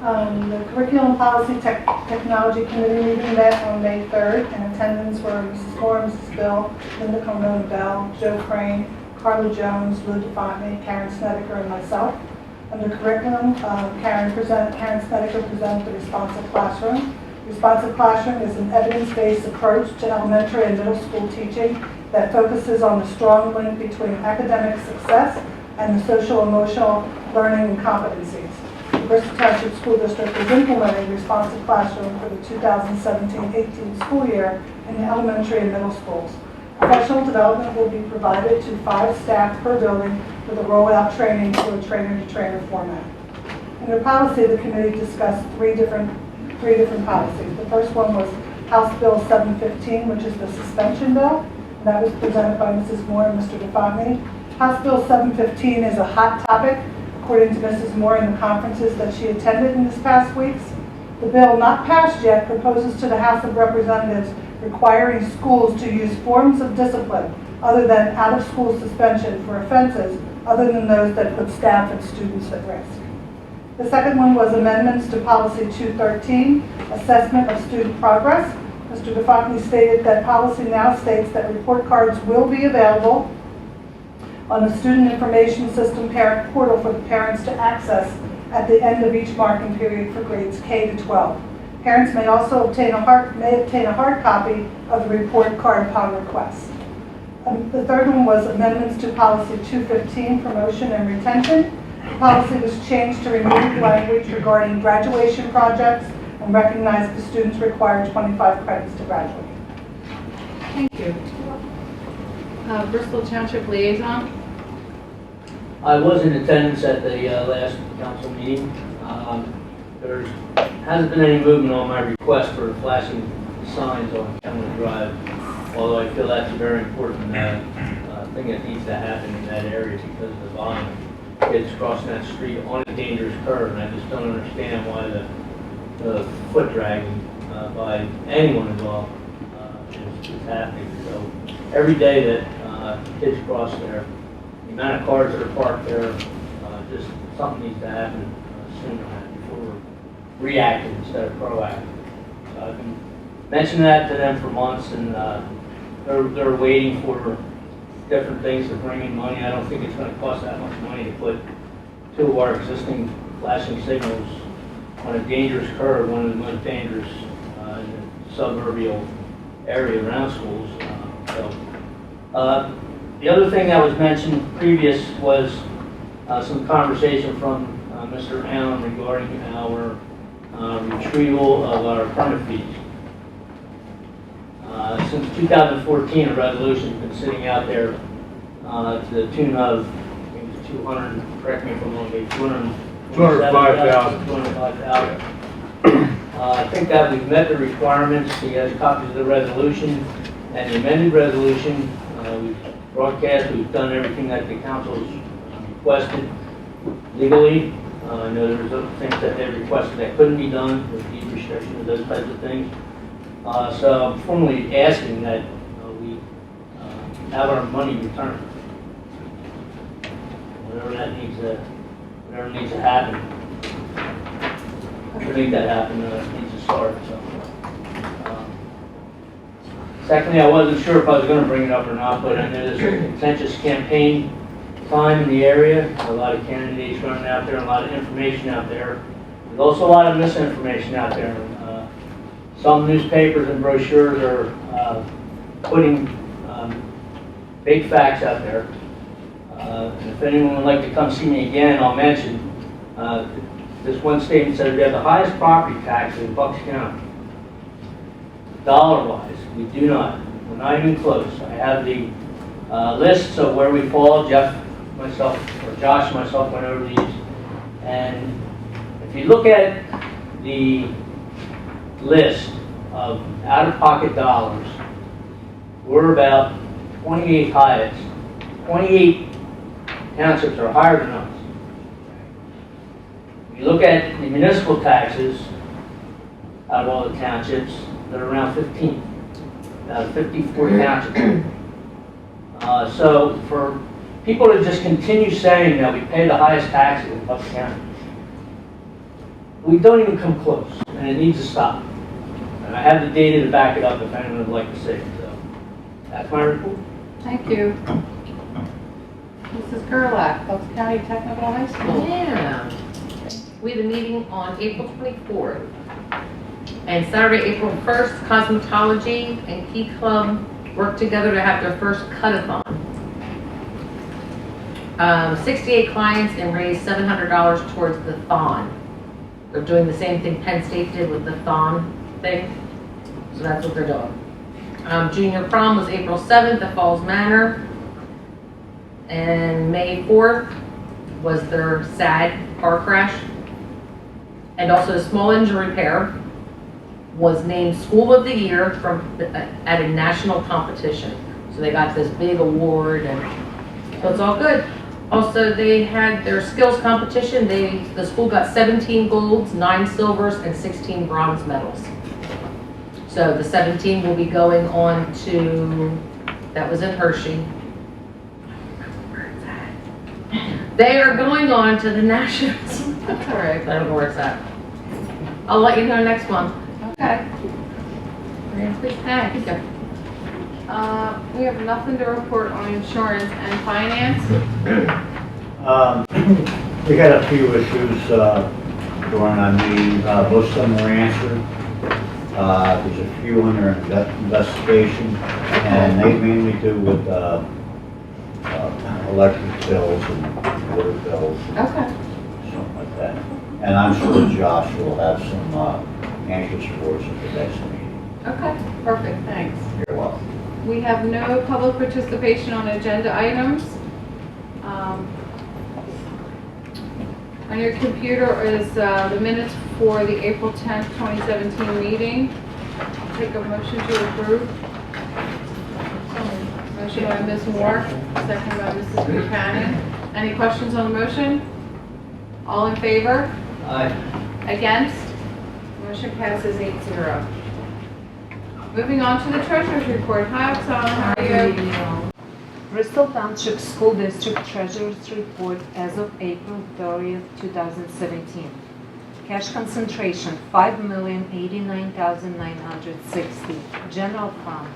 The Curriculum Policy Technology Committee meeting met on May 3rd. In attendance were Mrs. Moore, Mrs. Bill, Linda Carmona Bell, Joe Crane, Carla Jones, Lou DeFonte, Karen Snedeker, and myself. Under curriculum, Karen Snedeker presented the Responsive Classroom. Responsive Classroom is an evidence-based approach to elementary and middle school teaching that focuses on the strong link between academic success and the social-emotional learning and competencies. The Bristol Township School District is implementing Responsive Classroom for the 2017-18 school year in the elementary and middle schools. Professional development will be provided to 5 staff per building with a rollout training through a trainer-to-trainer format. Under policy, the committee discussed three different policies. The first one was House Bill 715, which is the suspension bill. And that was presented by Mrs. Moore and Mr. DeFonte. House Bill 715 is a hot topic, according to Mrs. Moore in the conferences that she attended in this past weeks. The bill, not passed yet, proposes to the House of Representatives requiring schools to use forms of discipline other than out-of-school suspension for offenses other than those that put staff and students at risk. The second one was amendments to Policy 213, Assessment of Student Progress. Mr. DeFonte stated that policy now states that report cards will be available on the Student Information System parent portal for the parents to access at the end of each marking period for grades K to 12. Parents may also obtain a hard copy of the report card upon request. The third one was amendments to policy 215, promotion and retention. The policy was changed to remove language regarding graduation projects and recognize the students require 25 credits to graduate. Thank you. Bristol Township Liaison. I was in attendance at the last council meeting. There hasn't been any movement on my request for flashing signs on Kenwood Drive, although I feel that's a very important thing that needs to happen in that area because of the volume of kids crossing that street on a dangerous curve, and I just don't understand why the foot dragging by anyone involved is happening. So every day that kids cross there, the amount of cars that are parked there, just something needs to happen sooner before we're reacting instead of proactive. So I've been mentioning that to them for months, and they're waiting for different things to bring in money. I don't think it's going to cost that much money to put 2 of our existing flashing signals on a dangerous curve, one of the most dangerous in the suburban area around schools. The other thing that was mentioned previous was some conversation from Mr. Allen regarding our retrieval of our permit fees. Since 2014, a resolution has been sitting out there to the tune of 200, correct me if I'm wrong, 205,000. 205,000. I think that we've met the requirements. He has copies of the resolution and the amended resolution. We've broadcast, we've done everything that the council's requested legally. I know there was other things that they requested that couldn't be done with deed restrictions, those types of things. So I'm formally asking that we have our money returned. Whatever needs to happen. To make that happen, needs to start. So. Secondly, I wasn't sure if I was going to bring it up or not, but I know there's a contentious campaign time in the area. A lot of candidates running out there, a lot of information out there. There's also a lot of misinformation out there. Some newspapers and brochures are putting fake facts out there. And if anyone would like to come see me again, I'll mention this one statement says we have the highest property tax in Bucks County. Dollar-wise, we do not. We're not even close. I have the lists of where we fall. Jeff, myself, or Josh and myself went over these. And if you look at the list of out-of-pocket dollars, we're about 28 highest. 28 townships are higher than us. If you look at the municipal taxes out of all the townships, they're around 15. About 54 townships. So for people to just continue saying that we pay the highest taxes in Bucks County, we don't even come close, and it needs to stop. And I have the data to back it up if anyone would like to see it. So that's my report. Thank you. Mrs. Gerlach, Bucks County Technical High School. Yeah. We had a meeting on April 24th. And Saturday, April 1st, Cosmetology and Key Club worked together to have their first cut-a-thon. 68 clients and raised $700 towards the thon. They're doing the same thing Penn State did with the thon thing. So that's what they're doing. Junior prom was April 7th at Falls Manor. And May 4th was their sad car crash. And also a small engine repair was named School of the Year at a national competition. So they got this big award, and so it's all good. Also, they had their skills competition. The school got 17 golds, 9 silvers, and 16 bronze medals. So the 17 will be going on to, that was in Hershey. They are going on to the nationals. That's all right. I don't know where it's at. I'll let you know next month. Okay. Please, thanks. We have nothing to report on insurance and finance. We got a few issues during our meeting. Most of them were answered. There's a few under investigation, and they mainly do with electric bills and water bills, Okay. something like that. And I'm sure Josh will have some answers for us at the next meeting. Okay, perfect, thanks. You're welcome. We have no public participation on agenda items. On your computer is the minutes for the April 10th, 2017 meeting. Take a motion to approve. Motion by Ms. Moore, second by Mrs. Buchanan. Any questions on the motion? All in favor? Aye. Against? Motion passes 8-0. Moving on to the treasurer's report. Hi, Oksana, how are you? Bristol Township School District Treasurer's Report as of April 30th, 2017. Cash concentration, $5,089,960. General fund,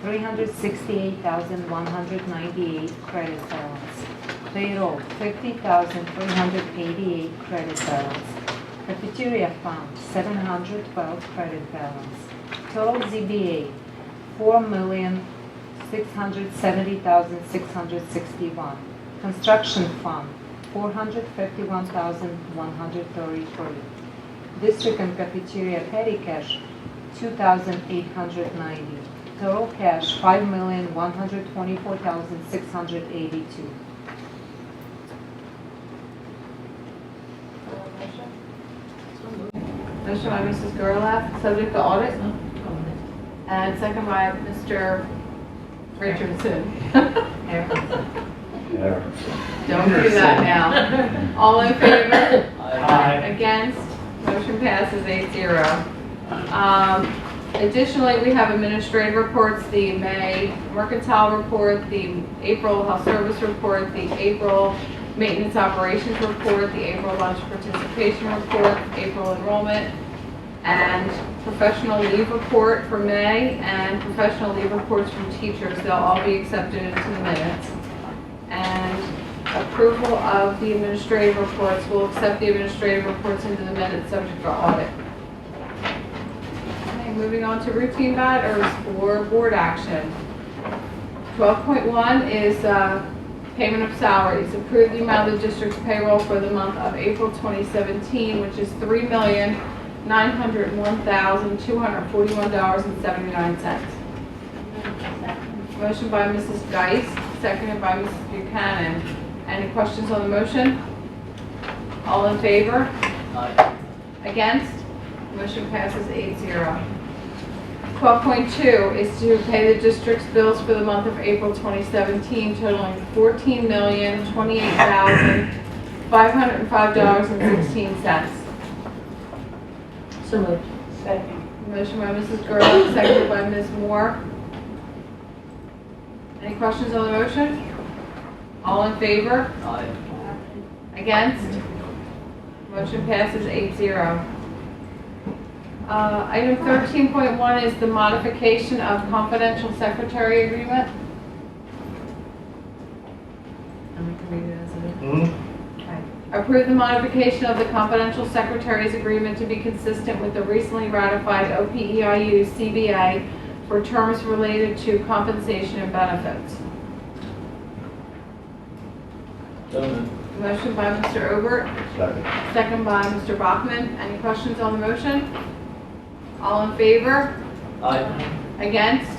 $368,198. Credit balance. Payroll, $50,388. Credit balance. Cafeteria fund, $712. Credit balance. Total ZBA, $4,670,661. Construction fund, $451,133. District and cafeteria petty cash, $2,890. Total cash, $5,124,682. Motion by Mrs. Gerlach, subject to audit. And second by Mr. Richardson. Don't do that now. All in favor? Aye. Against? Motion passes 8-0. Additionally, we have administrative reports, the May mercantile report, the April health service report, the April maintenance operations report, the April lunch participation report, April enrollment, and professional leave report for May, and professional leave reports from teachers. They'll all be accepted into the minutes. And approval of the administrative reports. We'll accept the administrative reports into the minutes subject to audit. Okay, moving on to routine matters for board action. 12.1 is payment of salaries. Approve the amount of the district's payroll for the month of April 2017, which is $3,901,241.79. Motion by Mrs. Geis, seconded by Mrs. Buchanan. Any questions on the motion? All in favor? Aye. Against? Motion passes 8-0. 12.2 is to pay the district's bills for the month of April 2017, totaling $14,028,505.16. So moved. Second. Motion by Mrs. Gerlach, seconded by Ms. Moore. Any questions on the motion? All in favor? Aye. Against? Motion passes 8-0. Item 13.1 is the modification of confidential secretary agreement. And we can read it as it is. Okay. Approve the modification of the confidential secretary's agreement to be consistent with the recently ratified OPEIU CBA for terms related to compensation and benefits. So moved. Motion by Mr. Obert, Second. second by Mr. Bachman. Any questions on the motion? All in favor? Aye. Against?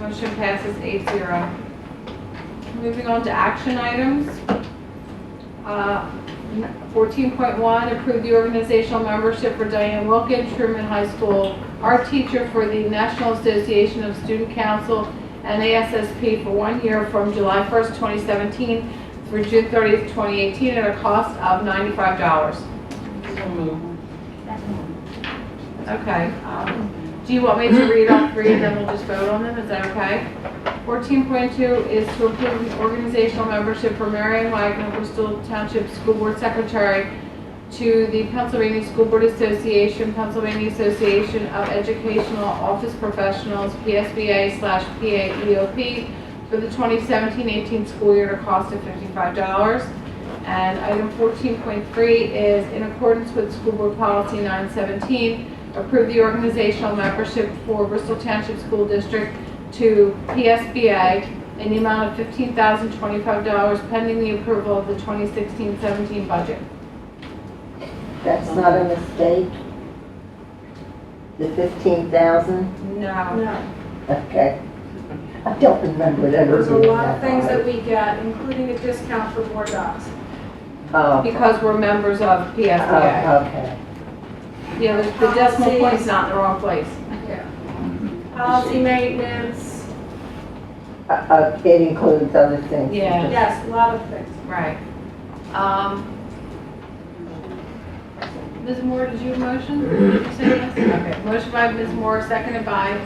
Motion passes 8-0. Moving on to action items. 14.1, approve the organizational membership for Diane Wilkins, Truman High School art teacher for the National Association of Student Council and ASSP for 1 year from July 1st, 2017 through June 30th, 2018 at a cost of $95. Okay. Do you want me to read all three and then we'll just vote on them? Is that okay? 14.2 is to approve the organizational membership for Marion Wagner, Bristol Township School Board Secretary, to the Pennsylvania School Board Association, Pennsylvania Association of Educational Office Professionals, PSBA/PAEOP, for the 2017-18 school year at a cost of $55. And item 14.3 is in accordance with School Board Policy 917, approve the organizational membership for Bristol Township School District to PSBA in the amount of $15,025 pending the approval of the 2016-17 budget. That's not a mistake? The 15,000? No. Okay. I don't remember it ever There's a being lot of that things high. that we get, including a discount for more dogs. Oh, Because we're members of PSBA. okay. Yeah, the decimal point's not in the wrong place. Policy maintenance, It includes other things. Yeah. yes, a lot of things. Right. Ms. Moore, did you motion? Did you say yes? Okay, motion by Ms. Moore, seconded by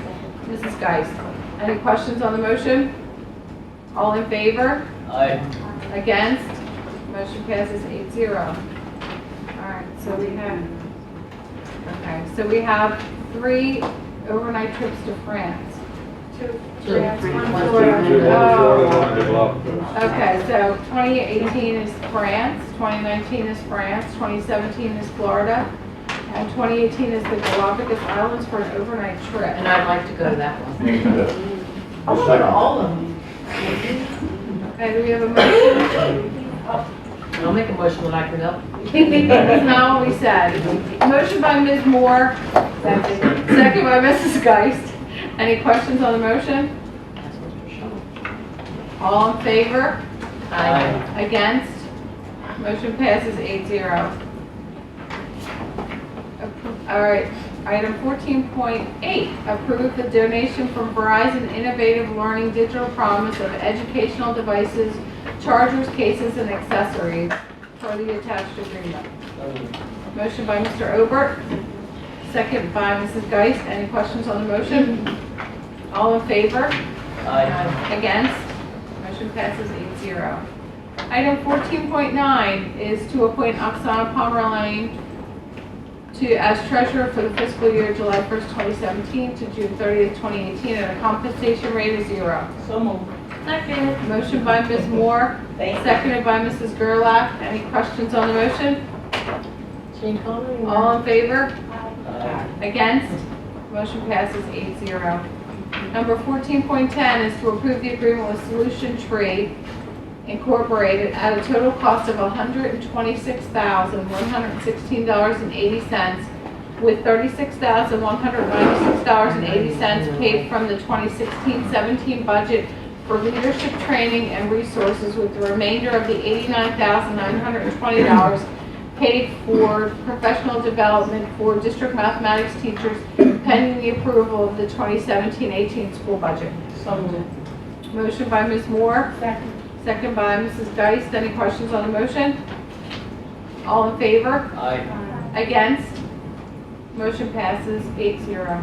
Mrs. Geist. Any questions on the motion? All in favor? Aye. Against? Motion passes 8-0. All right, so we have 3 overnight trips to France. 2 France, 1 Florida. Oh. Okay, so 2018 is France, 2019 is France, 2017 is Florida, and 2018 is the Galapagos Islands for an overnight trip. And I'd like to go to that one. I'll go to all of them. Okay, do we have a motion? I'll make a motion that I can go. That's not what we said. Motion by Ms. Moore, second by Mrs. Geist. Any questions on the motion? All in favor? Aye. Against? Motion passes 8-0. All right, item 14.8, approve the donation from Verizon Innovative Learning Digital Promise of educational devices, chargers, cases, and accessories for the attached agreement. Motion by Mr. Obert, second by Mrs. Geist. Any questions on the motion? All in favor? Aye. Against? Motion passes 8-0. Item 14.9 is to appoint Oksana Pomerlein as treasurer for the fiscal year July 1st, 2017 to June 30th, 2018 at a compensation rate of 0. So moved. Second. Motion by Ms. Moore, seconded by Mrs. Gerlach. Any questions on the motion? All in favor? Against? Motion passes 8-0. Number 14.10 is to approve the agreement with Solution Tree Incorporated at a total cost of $126,116.80 with $36,196.80 paid from the 2016-17 budget for leadership training and resources, with the remainder of the $89,920 paid for professional development for district mathematics teachers pending the approval of the 2017-18 school budget. So moved. Motion by Ms. Moore. Second by Mrs. Geist. Any questions on the motion? All in favor? Aye. Against? Motion passes 8-0.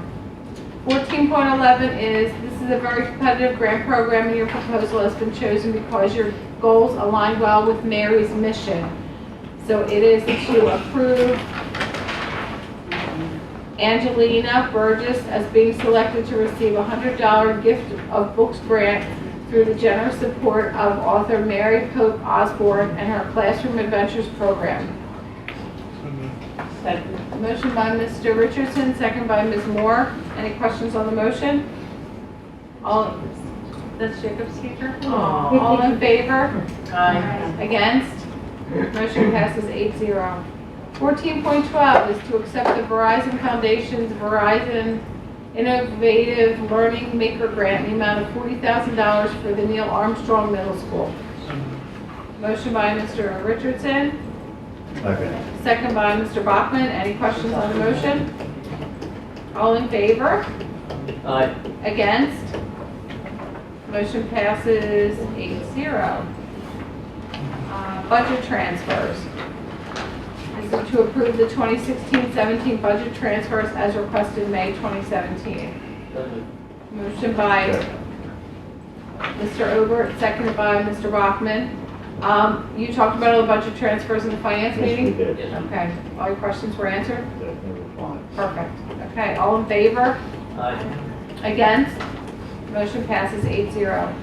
14.11 is, this is a very competitive grant program, and your proposal has been chosen because your goals align well with Mary's mission. So it is to approve Angelina Burgess as being selected to receive a $100 gift of books grant through the generous support of author Mary Pope Osborne and her Classroom Adventures program. Second. Motion by Mr. Richardson, second by Ms. Moore. Any questions on the motion? All, that's Jacob's speaker? All in favor? Aye. Against? Motion passes 8-0. 14.12 is to accept the Verizon Foundation's Verizon Innovative Learning Maker Grant in the amount of $40,000 for the Neil Armstrong Middle School. Motion by Mr. Richardson, Okay. second by Mr. Bachman. Any questions on the motion? All in favor? Aye. Against? Motion passes 8-0. Budget transfers. This is to approve the 2016-17 budget transfers as requested in May 2017. Motion by Mr. Obert, seconded by Mr. Bachman. You talked about all the budget transfers in the finance meeting? Yes, we did. Okay. All your questions were answered? They were fine. Perfect. Okay, all in favor? Aye. Against? Motion passes 8-0.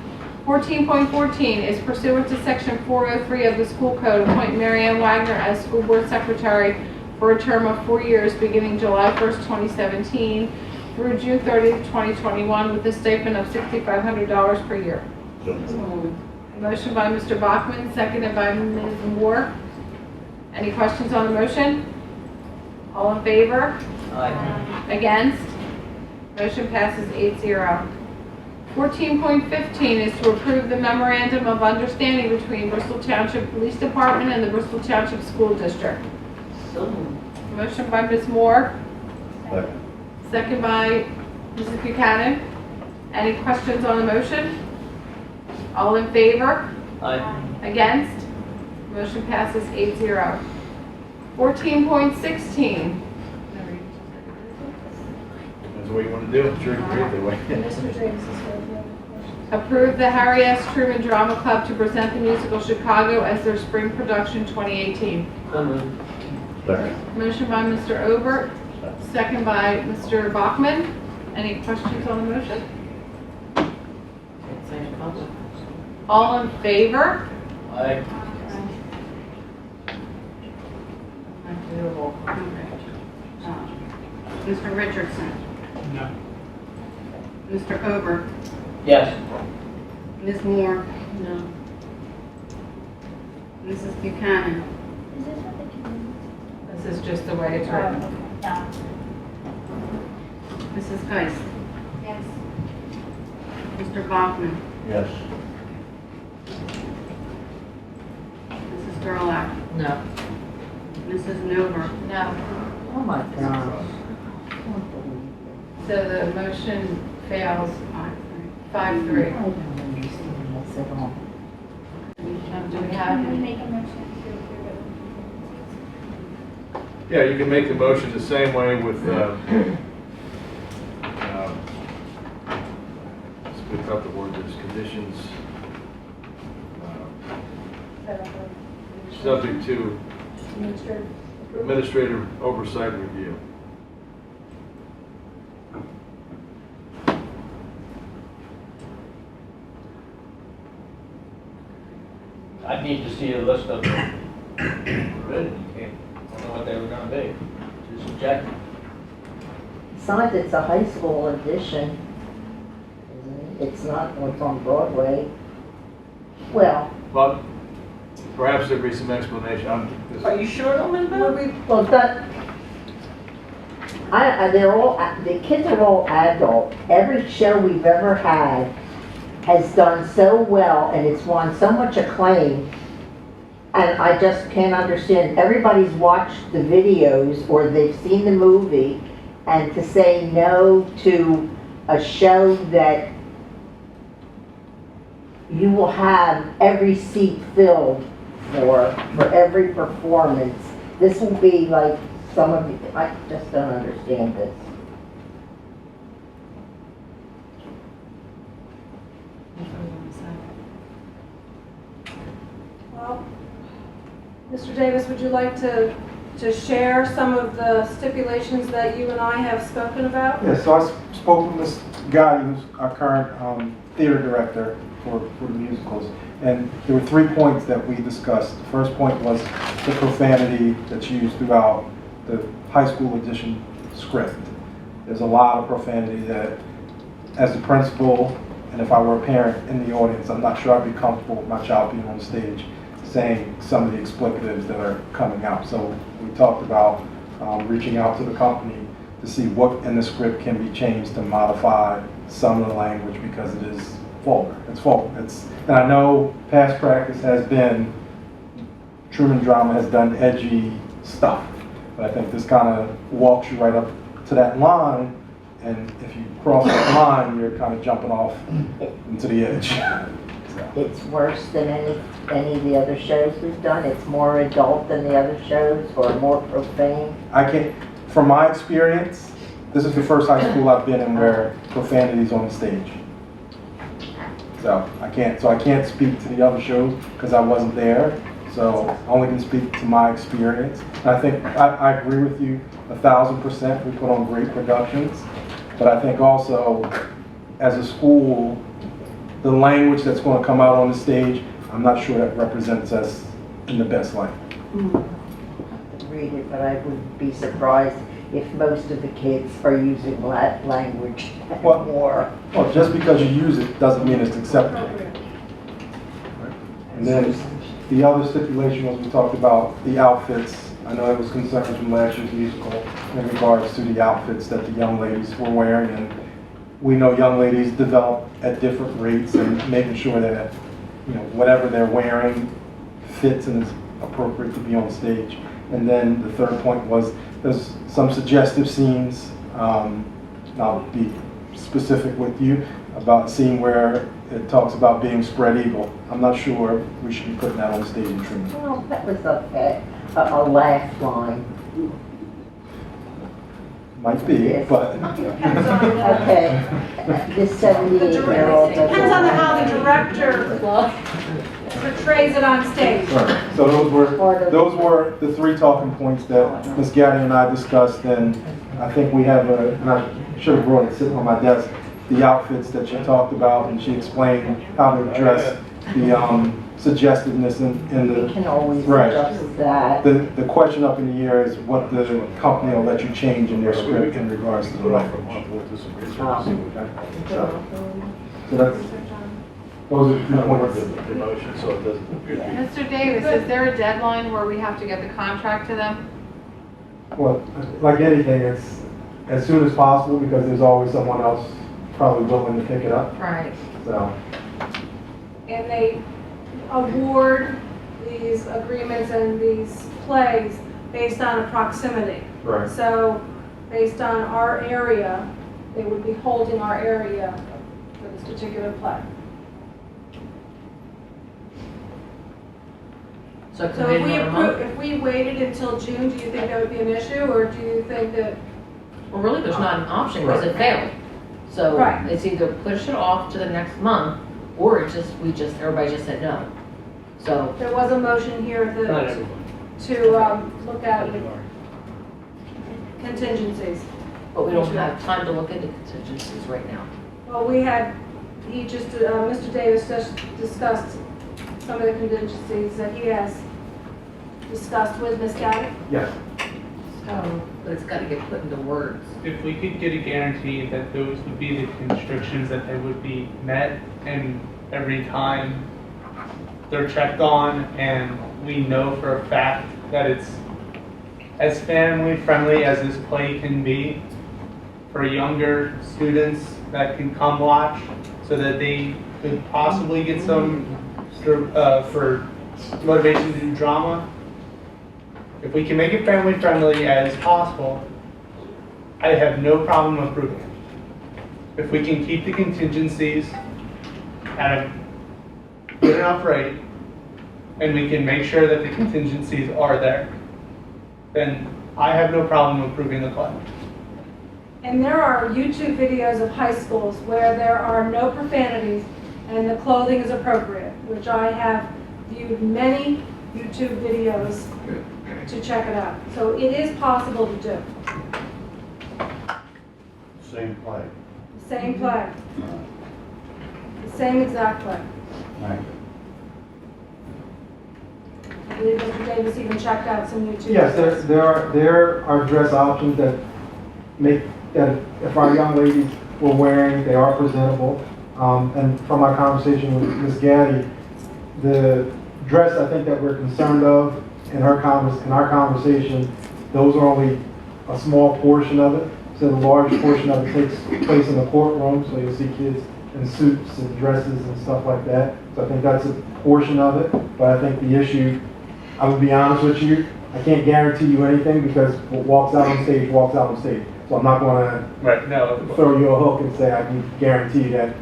14.14 is pursuant to section 403 of the school code, appoint Mary Ann Wagner as school board secretary for a term of 4 years beginning July 1st, 2017 through June 30th, 2021 with a stipend of $6,500 per year. Motion by Mr. Bachman, seconded by Ms. Moore. Any questions on the motion? All in favor? Against? Motion passes 8-0. 14.15 is to approve the memorandum of understanding between Bristol Township Police Department and the Bristol Township School District. Motion by Ms. Moore. Second by Mrs. Buchanan. Any questions on the motion? All in favor? Against? Motion passes 8-0. 14.16. That's what you want to do. I'm sure you can read it that way. Approve the Harry S. Truman Drama Club to present the musical Chicago as their spring production 2018. Motion by Mr. Obert, second by Mr. Bachman. Any questions on the motion? All in favor? Mr. Richardson? No. Mr. Obert? Yes. Ms. Moore? No. Mrs. Buchanan? This is just the way it's written. Mrs. Geist? Yes. Mr. Bachman? Yes. Mrs. Gerlach? No. Mrs. Nover? No. Oh my God. So the motion fails 5-3. Do we have? Make a motion to approve it. Yeah, you can make the motion the same way with, let's pick up the word, there's conditions, subject to administrative oversight and review. I need to see a list of them. Really? I don't know what they were gonna be. Just subjective. Besides, it's a high school edition. Isn't it? It's not what's on Broadway. Well, But perhaps there'd be some explanation. Are you sure it'll be better? well, that, they're all, the kids are all adult. Every show we've ever had has done so well and it's won so much acclaim. And I just can't understand, everybody's watched the videos or they've seen the movie, and to say no to a show that you will have every seat filled for every performance. This will be like some of you, I just don't understand this. Well, Mr. Davis, would you like to share some of the stipulations that you and I have spoken about? Yeah, so I spoke with Ms. Gotti, who's our current theater director for the musicals, and there were 3 points that we discussed. The first point was the profanity that's used throughout the high school edition script. There's a lot of profanity that, as the principal, and if I were a parent in the audience, I'm not sure I'd be comfortable with my child being on stage saying some of the explicatives that are coming out. So we talked about reaching out to the company to see what in the script can be changed to modify some of the language because it is vulgar. It's vulgar. And I know past practice has been Truman Drama has done edgy stuff, but I think this kind of walks you right up to that line, and if you cross that line, you're kind of jumping off into the edge. It's worse than any of the other shows we've done. It's more adult than the other shows, or more profane. From my experience, this is the first high school I've been in where profanity is on the stage. So I can't speak to the other shows because I wasn't there. So I only can speak to my experience. And I think I agree with you 1,000%. We put on great productions, but I think also as a school, the language that's going to come out on the stage, I'm not sure that represents us in the best light. read it, but I would be surprised if most of the kids are using Latin language more. Well, just because you use it doesn't mean it's acceptable. And then the other stipulation was we talked about the outfits. I know there was concerns from last year's musical in regards to the outfits that the young ladies were wearing, and we know young ladies develop at different rates, and making sure that, you know, whatever they're wearing fits and is appropriate to be on stage. And then the third point was there's some suggestive scenes. I'll be specific with you about a scene where it talks about being spread eagle. I'm not sure we should be putting that on stage in Truman. Well, that was a laugh line. Might be, but. Okay, this 78-year-old. Depends on how the director portrays it on stage. Right. So those were the three talking points that Ms. Gaddy and I discussed, and I think we have and I should have brought it sitting on my desk, the outfits that she talked about, and she explained how to address the suggestiveness in the. We can always right. adjust that. The question up in the air is what the company will let you change in their script in regards to the language. So that's. Those are the points. Mr. Davis, is there a deadline where we have to get the contract to them? Well, like anything, it's as soon as possible because there's always someone else probably willing to pick it up. Right. So. And they award these agreements and these plays based on a proximity. Right. So based on our area, they would be holding our area for this particular play. So So if we waited until June, do you think that would be an issue, or do you think that? Well, really, there's not an option because it failed. So Right. it's either push it off to the next month, or everybody just said no. So. There was a motion here Not everyone. to look at contingencies. But we don't have time to look into contingencies right now. Well, Mr. Davis just discussed some of the contingencies that he has discussed with Ms. Gaddy. Yes. But it's got to get put into words. If we could get a guarantee that those would be the constrictions, that they would be met, and every time they're checked on, and we know for a fact that it's as family friendly as this play can be for younger students that can come watch, so that they could possibly get some for motivation to do drama. If we can make it family friendly as possible, I have no problem approving it. If we can keep the contingencies at a good enough rate, and we can make sure that the contingencies are there, then I have no problem approving the play. And there are YouTube videos of high schools where there are no profanities and the clothing is appropriate, which I have viewed many YouTube videos to check it out. So it is possible to do. Same play. The same play. The same exact play. Right. I believe Mr. Davis even checked out some YouTube Yes, videos. there are dress options that make that if our young ladies were wearing, they are presentable. And from my conversation with Ms. Gaddy, the dress I think that we're concerned of in our conversation, those are only a small portion of it. So the large portion of it takes place in the courtroom, so you'll see kids in suits and dresses and stuff like that. So I think that's a portion of it. But I think the issue, I would be honest with you, I can't guarantee you anything because what walks out on stage walks out on stage. So I'm not going to throw you a hook and say I can guarantee that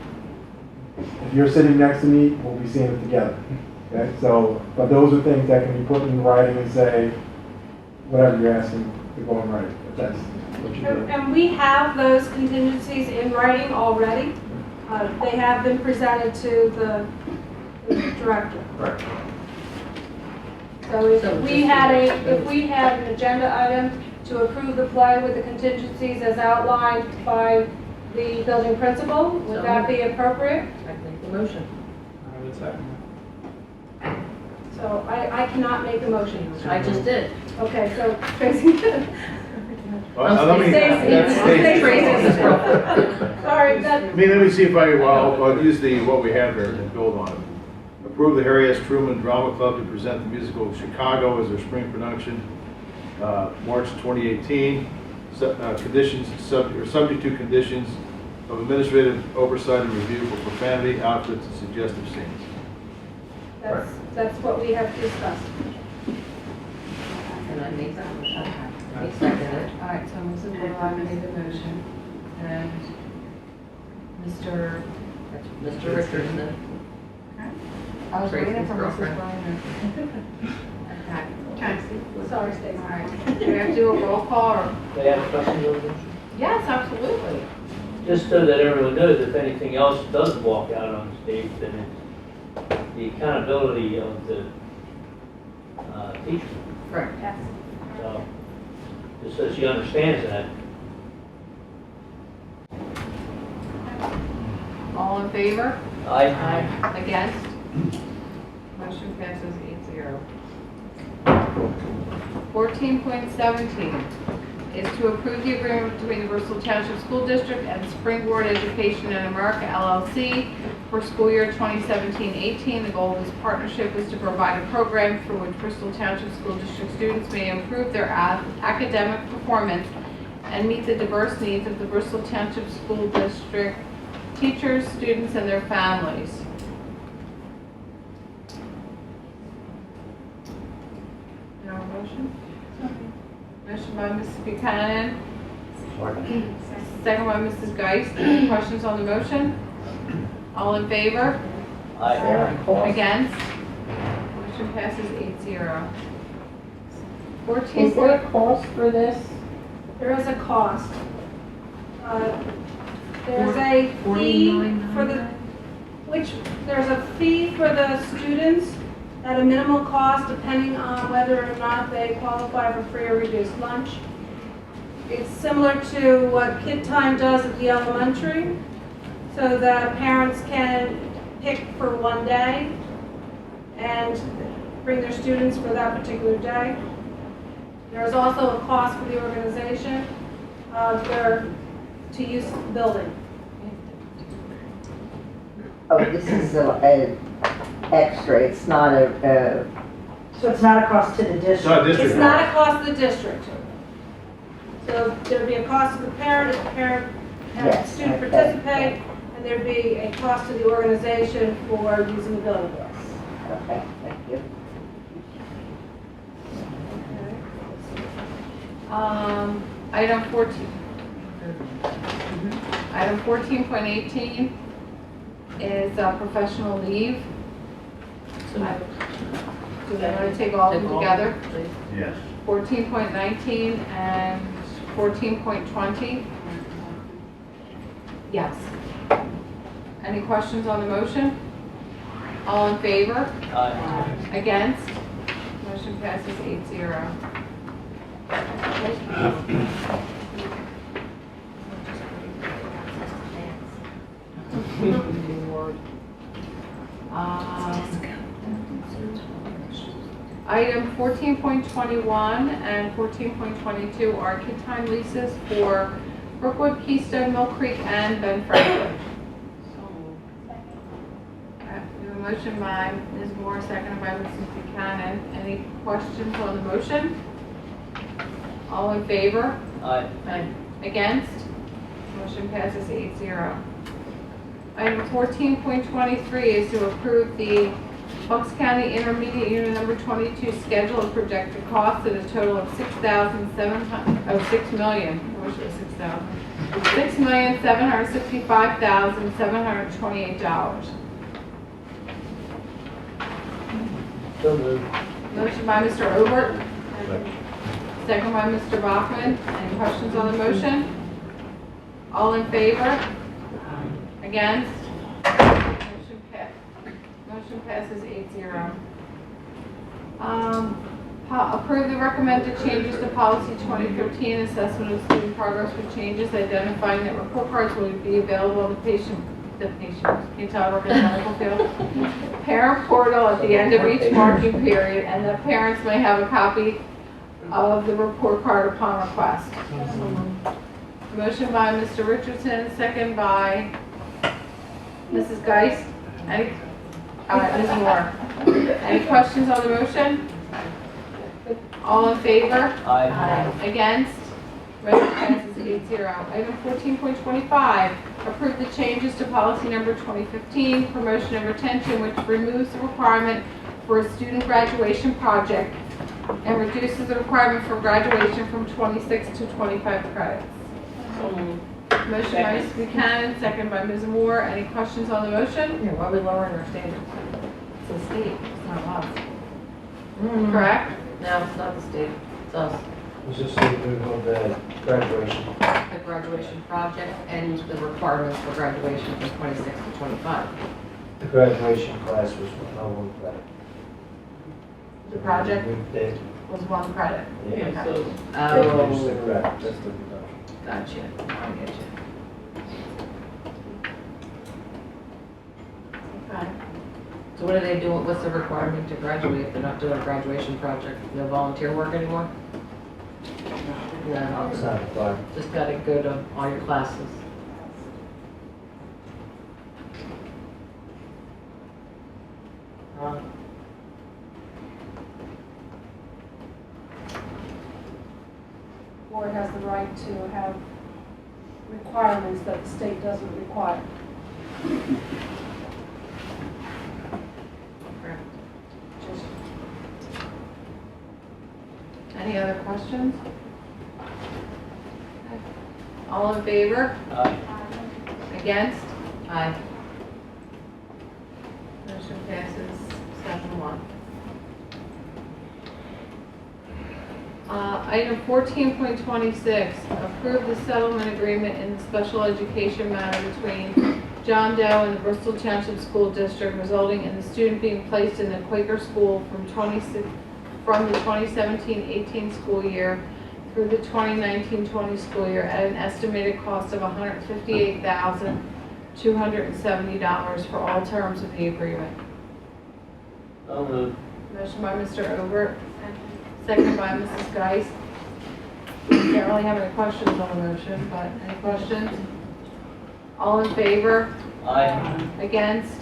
if you're sitting next to me, we'll be seeing it together. Okay? So, but those are things that can be put in writing and say, whatever you're asking to go in writing. If that's what you're doing. And we have those contingencies in writing already. They have been presented to the director. Right. So if we had an agenda item to approve the play with the contingencies as outlined by the building principal, would that be appropriate? I make the motion. I would second. So I cannot make a motion. I just did. Okay, so Tracy. Let me- that's Stacy. Sorry, that. Let me see if I'll use what we have here and build on it. Approve the Harry S. Truman Drama Club to present the musical Chicago as their spring production, March 2018. Conditions, subject to conditions of administrative oversight and review for profanity, outfits, and suggestive scenes. That's what we have discussed. And I make that motion. I second it. All right, so Mrs. Butterline made the motion, and Mr. Richardson. I was Tracy's waiting for Mrs. girlfriend. Butterline. Okay. Sorry, Stacy. All right. Do we have to do a roll call, or? They have questions on this? Yes, absolutely. Just so that everyone knows, if anything else does walk out on stage, then it's the accountability of the teacher. Correct. Yes. So, just so she understands that. All in favor? Aye. Against? Motion passes 8-0. 14.17 is to approve the agreement between the Bristol Township School District and Springboard Education in America, LLC, for school year 2017-18. The goal of this partnership is to provide a program through which Bristol Township School District students may improve their academic performance and meet the diverse needs of the Bristol Township School District teachers, students, and their families. No motion? Motion by Mrs. Buchanan. Second by Mrs. Geist. Any questions on the motion? All in favor? Aye. Against? Motion passes 8-0. 14. Is there a cost for this? There is a cost. There's a fee for there's a fee for the students at a minimal cost depending on whether or not they qualify for free or reduced lunch. It's similar to what Kid Time does at the elementary, so that parents can pick for one day and bring their students for that particular day. There's also a cost for the organization to use the building. Oh, this is a extra, it's not a, So it's not a cost to the district? Not district. It's not a cost to the district. So there'd be a cost to the parent if the parent and the Yes, student okay. participate, and there'd be a cost to the organization for using the building. okay, thank you. Item 14. Item 14.18 is professional leave. Do they want to take all of them together? Yes. 14.19 and 14.20? Yes. Any questions on the motion? All in favor? Aye. Against? Motion passes 8-0. Item 14.21 and 14.22 are kid time leases for Brookwood, Keystone, Mill Creek, and Ben Franklin. We have a motion by Ms. Moore, seconded by Mrs. Buchanan. Any questions on the motion? All in favor? Aye. Against? Motion passes 8-0. Item 14.23 is to approve the Bucks County Intermediate Unit Number 22 schedule and projected costs at a total of $6 million. I wish it was 6,000. $6,765,728. So moved. Motion by Mr. Obert. Second by Mr. Bachman. Any questions on the motion? All in favor? Against? Motion passes 8-0. Approve the recommended changes to policy 2013, assessment of student progress with changes, identifying that report cards will be available on the Tiffany, can you tell I work in the medical field? Parent portal at the end of each marking period, and the parents may have a copy of the report card upon request. Motion by Mr. Richardson, second by Mrs. Geist. Any, Ms. Moore. Any questions on the motion? All in favor? Aye. Against? Motion passes 8-0. Item 14.25, approve the changes to policy number 2015, promotion of retention, which removes the requirement for a student graduation project and reduces the requirement for graduation from 26 to 25 credits. Motion by Ms. Buchanan, second by Ms. Moore. Any questions on the motion? Yeah, why are we lowering our standards? It's the state, it's not us. Correct? No, it's not the state, it's us. Was this the move of the graduation? The graduation project and the requirements for graduation from 26 to 25. The graduation class was no one credit. The project Moved it. was 1 credit. Yeah, Okay. so. Oh. Reduced the credit, that's the reduction. Gotcha, I get you. Okay. So what are they doing, what's the requirement to graduate if they're not doing a graduation project? No volunteer work anymore? No, It's not required. just gotta go to all your classes. Board has the right to have requirements that the state doesn't require. Any other questions? All in favor? Aye. Against? Aye. Motion passes 7-1. Item 14.26, approve the settlement agreement in the special education matter between John Doe and the Bristol Township School District, resulting in the student being placed in the Quaker School from the 2017-18 school year through the 2019-20 school year at an estimated cost of $158,270 for all terms of the agreement. So moved. Motion by Mr. Obert, second by Mrs. Geist. Can't really have any questions on the motion, but any questions? All in favor? Aye. Against?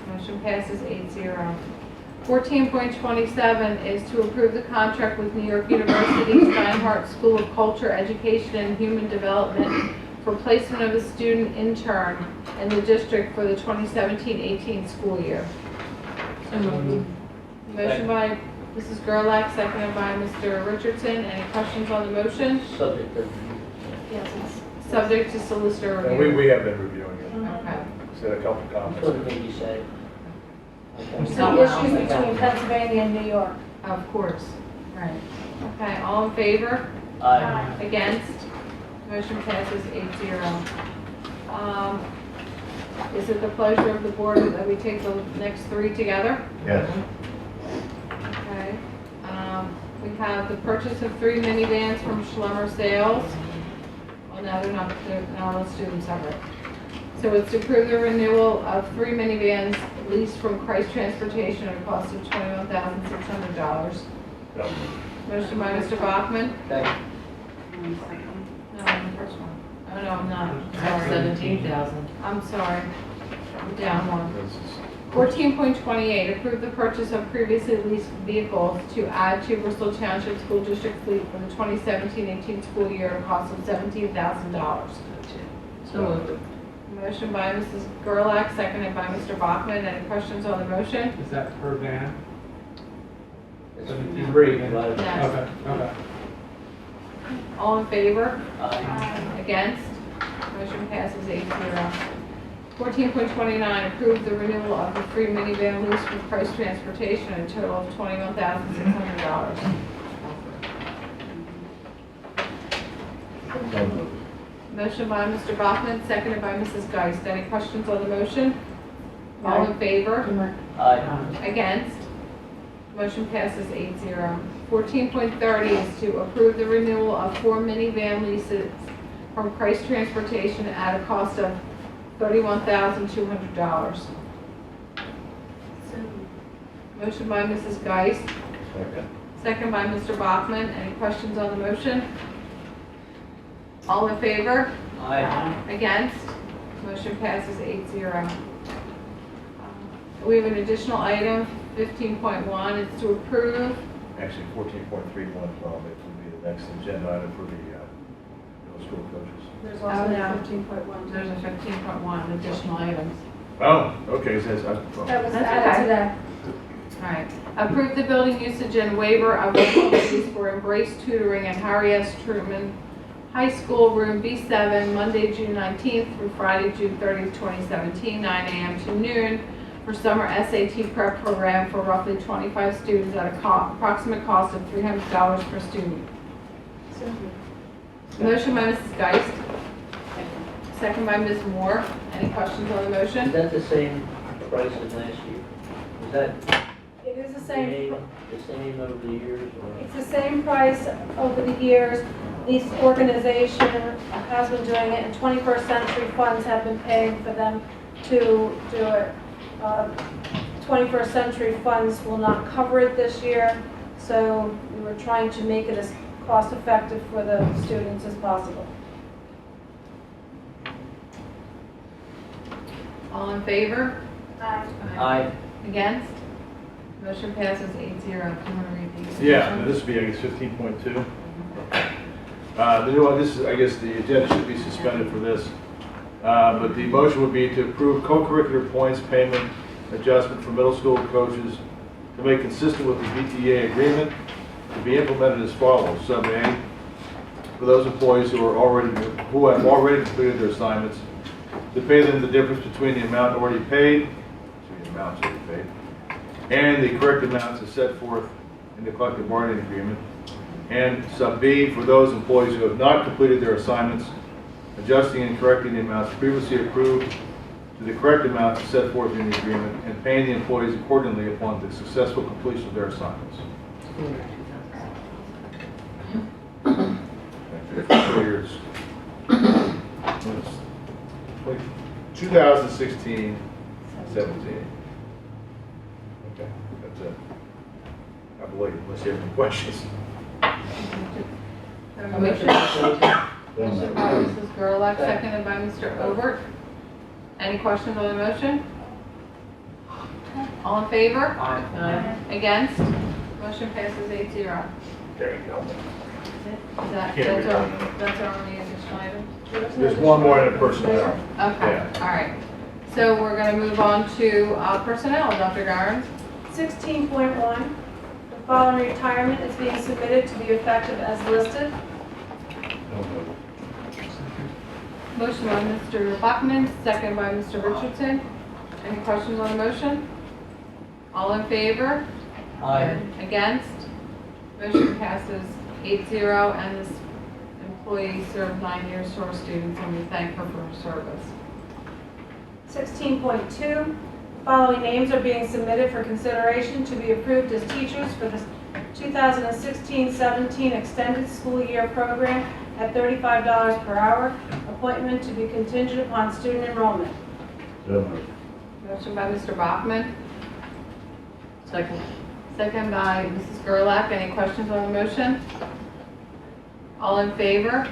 Motion passes 8-0. 14.27 is to approve the contract with New York University's Steinhardt School of Culture, Education, and Human Development for placement of a student intern in the district for the 2017-18 school year. Motion by Mrs. Gerlach, seconded by Mr. Richardson. Any questions on the motion? Subject to. Yes, it's subject to solicitor And review. we have been reviewing it. Okay. Said a couple comments. What did you say? So the issues between Pennsylvania and New York. Of course. Right. Okay, all in favor? Aye. Against? Motion passes 8-0. Is it the pleasure of the board that we take the next 3 together? Yes. Okay. We have the purchase of 3 minivans from Schlemmer Sales. Well, no, they're not, no, let's do them separate. So it's to approve the renewal of 3 minivans leased from Christ Transportation at a cost of $21,600. Motion by Mr. Bachman. Second. No, I'm the first one. Oh, no, I'm not. That's Sorry. 17,000. I'm sorry. I'm down one. 14.28, approve the purchase of previously leased vehicles to add to Bristol Township School District fleet for the 2017-18 school year at a cost of $17,000. So moved. Motion by Mrs. Gerlach, seconded by Mr. Bachman. Any questions on the motion? Is that per van? It's free. Yes. Okay, okay. All in favor? Aye. Against? Motion passes 8-0. 14.29, approve the renewal of the 3 minivan lease from Christ Transportation at a total of $21,600. Motion by Mr. Bachman, seconded by Mrs. Geist. Any questions on the motion? All in favor? Aye. Against? Motion passes 8-0. 14.30 is to approve the renewal of 4 minivan leases from Christ Transportation at a cost of $31,200. Motion by Mrs. Geist, Second. second by Mr. Bachman. Any questions on the motion? All in favor? Aye. Against? Motion passes 8-0. We have an additional item, 15.1. It's to approve. Actually, 14.31 as well, it will be the next agenda item for the middle school coaches. There's also a 15.1. There's a 15.1 additional items. Oh, okay, it says, That was That's added okay. to that. All right. Approve the building usage and waiver of local fees for Embrace Tutoring at Harry S. Truman High School, room B7, Monday, June 19th through Friday, June 30th, 2017, 9 a.m. to noon for summer SAT prep program for roughly 25 students at a approximate cost of $300 per student. Motion by Mrs. Geist. Second by Ms. Moore. Any questions on the Is motion? that the same price as last year? Is that It is the the same. same over the years, or? It's the same price over the years. This organization has been doing it, and 21st Century Funds have been paying for them to do it. 21st Century Funds will not cover it this year, so we were trying to make it as cost-effective for the students as possible. All in favor? Aye. Aye. Against? Motion passes 8-0. Do you want to read these? yeah, this would be, I guess, 15.2. The new one, this is, I guess, the agenda should be suspended for this. But the motion would be to approve co-curricular points payment adjustment for middle school coaches to make consistent with the BTA agreement to be implemented as follows. Sub A, for those employees who have already completed their assignments, to pay them the difference between the amount already paid, and the correct amounts as set forth in the collective bargaining agreement. And sub B, for those employees who have not completed their assignments, adjusting and correcting the amounts previously approved to the correct amounts set forth in the agreement, and paying the employees accordingly upon the successful completion of their assignments. Fiscal years 2016, 17. Okay, that's it. I believe, unless you have any questions. Motion by Mrs. Gerlach, seconded by Mr. Overt. Any questions on the motion? All in favor? Aye. Against? Motion passes 8-0. There you go. That's our only additional item? There's one more in the personnel. Okay, Yeah. all right. So we're going to move on to personnel, Dr. Garnes. 16.1, the following retirement is being submitted to be effective as listed. Motion by Mr. Bachman, second by Mr. Richardson. Any questions on the motion? All in favor? Aye. Against? Motion passes 8-0, and this employee served 9 years to our students, and we thank her for her service. 16.2, following names are being submitted for consideration to be approved as teachers for the 2016-17 extended school year program at $35 per hour. Appointment to be contingent upon student enrollment. So moved. Motion by Mr. Bachman, Second. second by Mrs. Gerlach. Any questions on the motion? All in favor?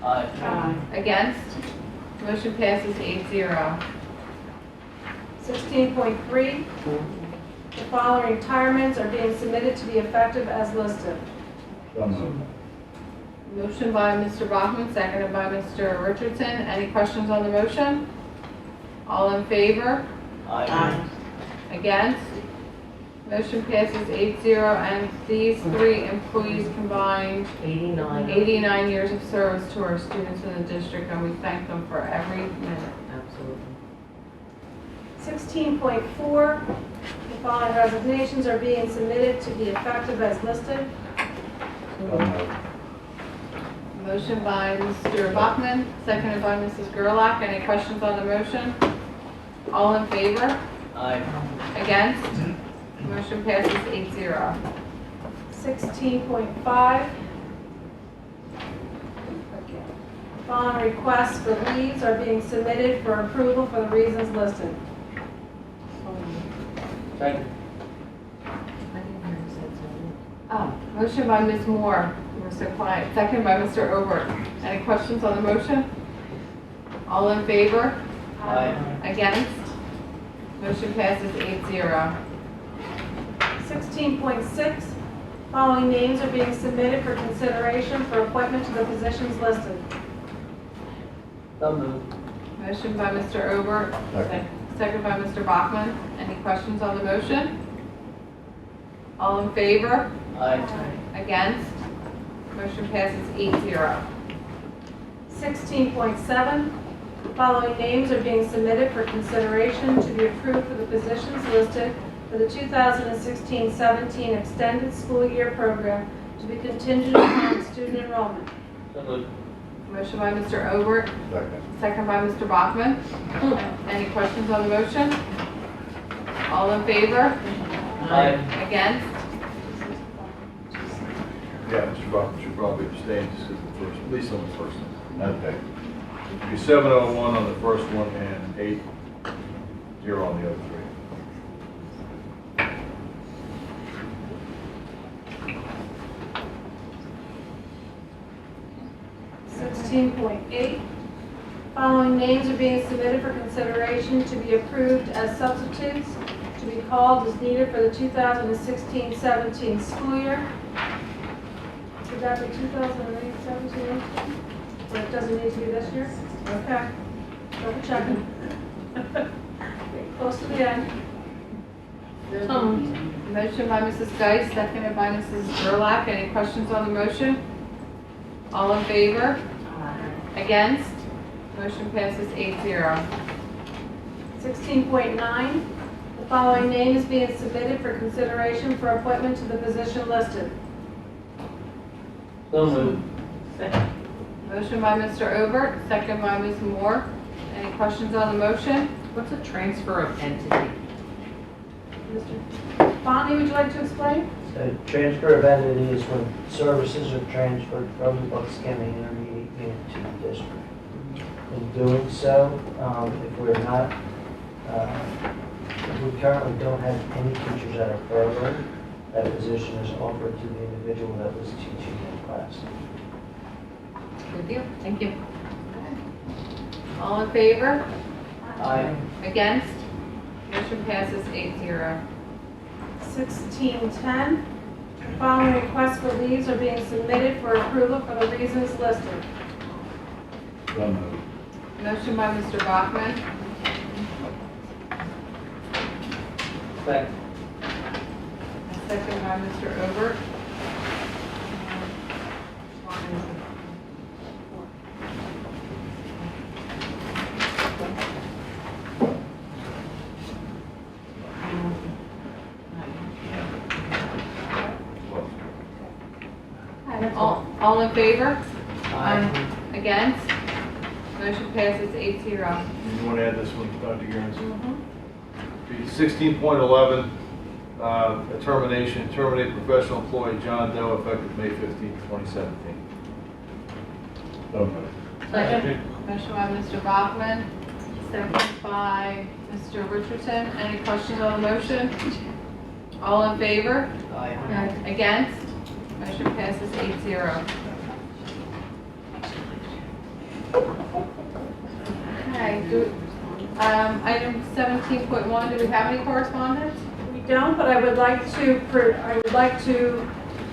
Aye. Against? Motion passes 8-0. 16.3, the following retirements are being submitted to be effective as listed. So moved. Motion by Mr. Bachman, seconded by Mr. Richardson. Any questions on the motion? All in favor? Aye. Against? Motion passes 8-0, and these three employees combined 89 years of service to our students in the district, and we thank them for every minute. Absolutely. 16.4, the following resignations are being submitted to be effective as listed. So moved. Motion by Mr. Bachman, seconded by Mrs. Gerlach. Any questions on the motion? All in favor? Aye. Against? Motion passes 8-0. 16.5. Following requests for leaves are being submitted for approval for the reasons listed. Second. Motion by Ms. Moore. We're so quiet. Second by Mr. Obert. Any questions on the motion? All in favor? Aye. Against? Motion passes 8-0. 16.6, following names are being submitted for consideration for appointment to the positions listed. So moved. Motion by Mr. Obert. Second by Mr. Bachman. Any questions on the motion? All in favor? Aye. Against? Motion passes 8-0. 16.7, following names are being submitted for consideration to be approved for the positions listed for the 2016-17 extended school year program to be contingent upon student enrollment. So moved. Motion by Mr. Obert. Second by Mr. Bachman. Any questions on the motion? All in favor? Aye. Against? Yeah, Mr. Bachman should probably abstain just because the first, at least on the first one. Okay. It'd be 701 on the first one and 8-0 on the other three. 16.8, following names are being submitted for consideration to be approved as substitutes to be called as needed for the 2016-17 school year. Would that be 2017? Or it doesn't need to be this year? Okay. Double checking. Close to the end. Motion by Mrs. Geis, seconded by Mrs. Gerlach. Any questions on the motion? All in favor? Against? Motion passes 8-0. 16.9, the following name is being submitted for consideration for appointment to the position listed. So moved. Motion by Mr. Obert, second by Ms. Moore. Any questions on the motion? What's a transfer of entity? Mr. Bonnie, would you like to explain? So transfer of entity is when services are transferred from the Bucks County Intermediate Unit to the district. In doing so, if we're not, if we currently don't have any teachers at our program, that position is offered to the individual that was teaching that class. Good deal. Thank you. All in favor? Aye. Against? Motion passes 8-0. 1610, the following requests for leaves are being submitted for approval for the reasons listed. So moved. Motion by Mr. Bachman. Second. Second by Mr. Obert. All in favor? Aye. Against? Motion passes 8-0. You want to add this one, Dr. Gearns? 16.11, terminate professional employee John Doe effective May 15, 2017. So moved. Second. Motion by Mr. Bachman, second by Mr. Richardson. Any questions on the motion? All in favor? Aye. Against? Motion passes 8-0. Okay, item 17.1, do we have any correspondence? We don't, but I would like to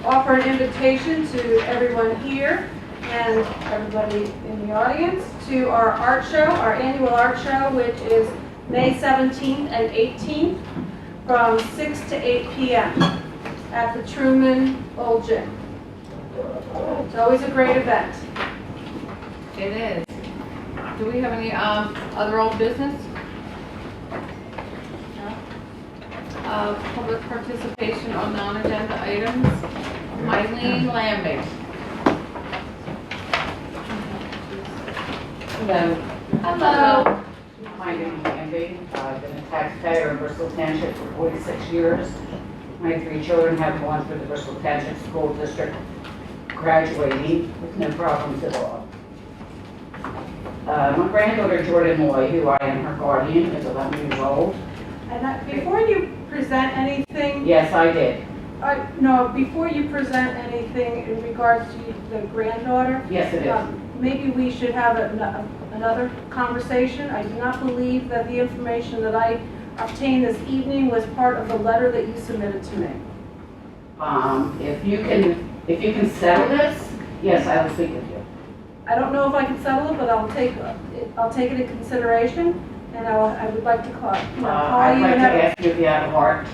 offer an invitation to everyone here and everybody in the audience to our art show, our annual art show, which is May 17th and 18th from 6 to 8 p.m. at the Truman Old Gym. It's always a great event. It is. Do we have any other old business? No? Public participation on non-agenda items. Eileen Lambing. Hello. Hello. My name is Andy. I've been a taxpayer in Bristol Township for 46 years. My 3 children have gone through the Bristol Township School District, graduating with no problems at all. My granddaughter Jordan Moy, who I am her guardian, is 11 years old. And before you present anything, Yes, I did. no, before you present anything in regards to the granddaughter, Yes, it is. maybe we should have another conversation. I do not believe that the information that I obtained this evening was part of the letter that you submitted to me. If you can settle this, yes, I will speak with you. I don't know if I can settle it, but I'll take it in consideration, and I would like to call I'd you like and to have. ask you if you have a heart.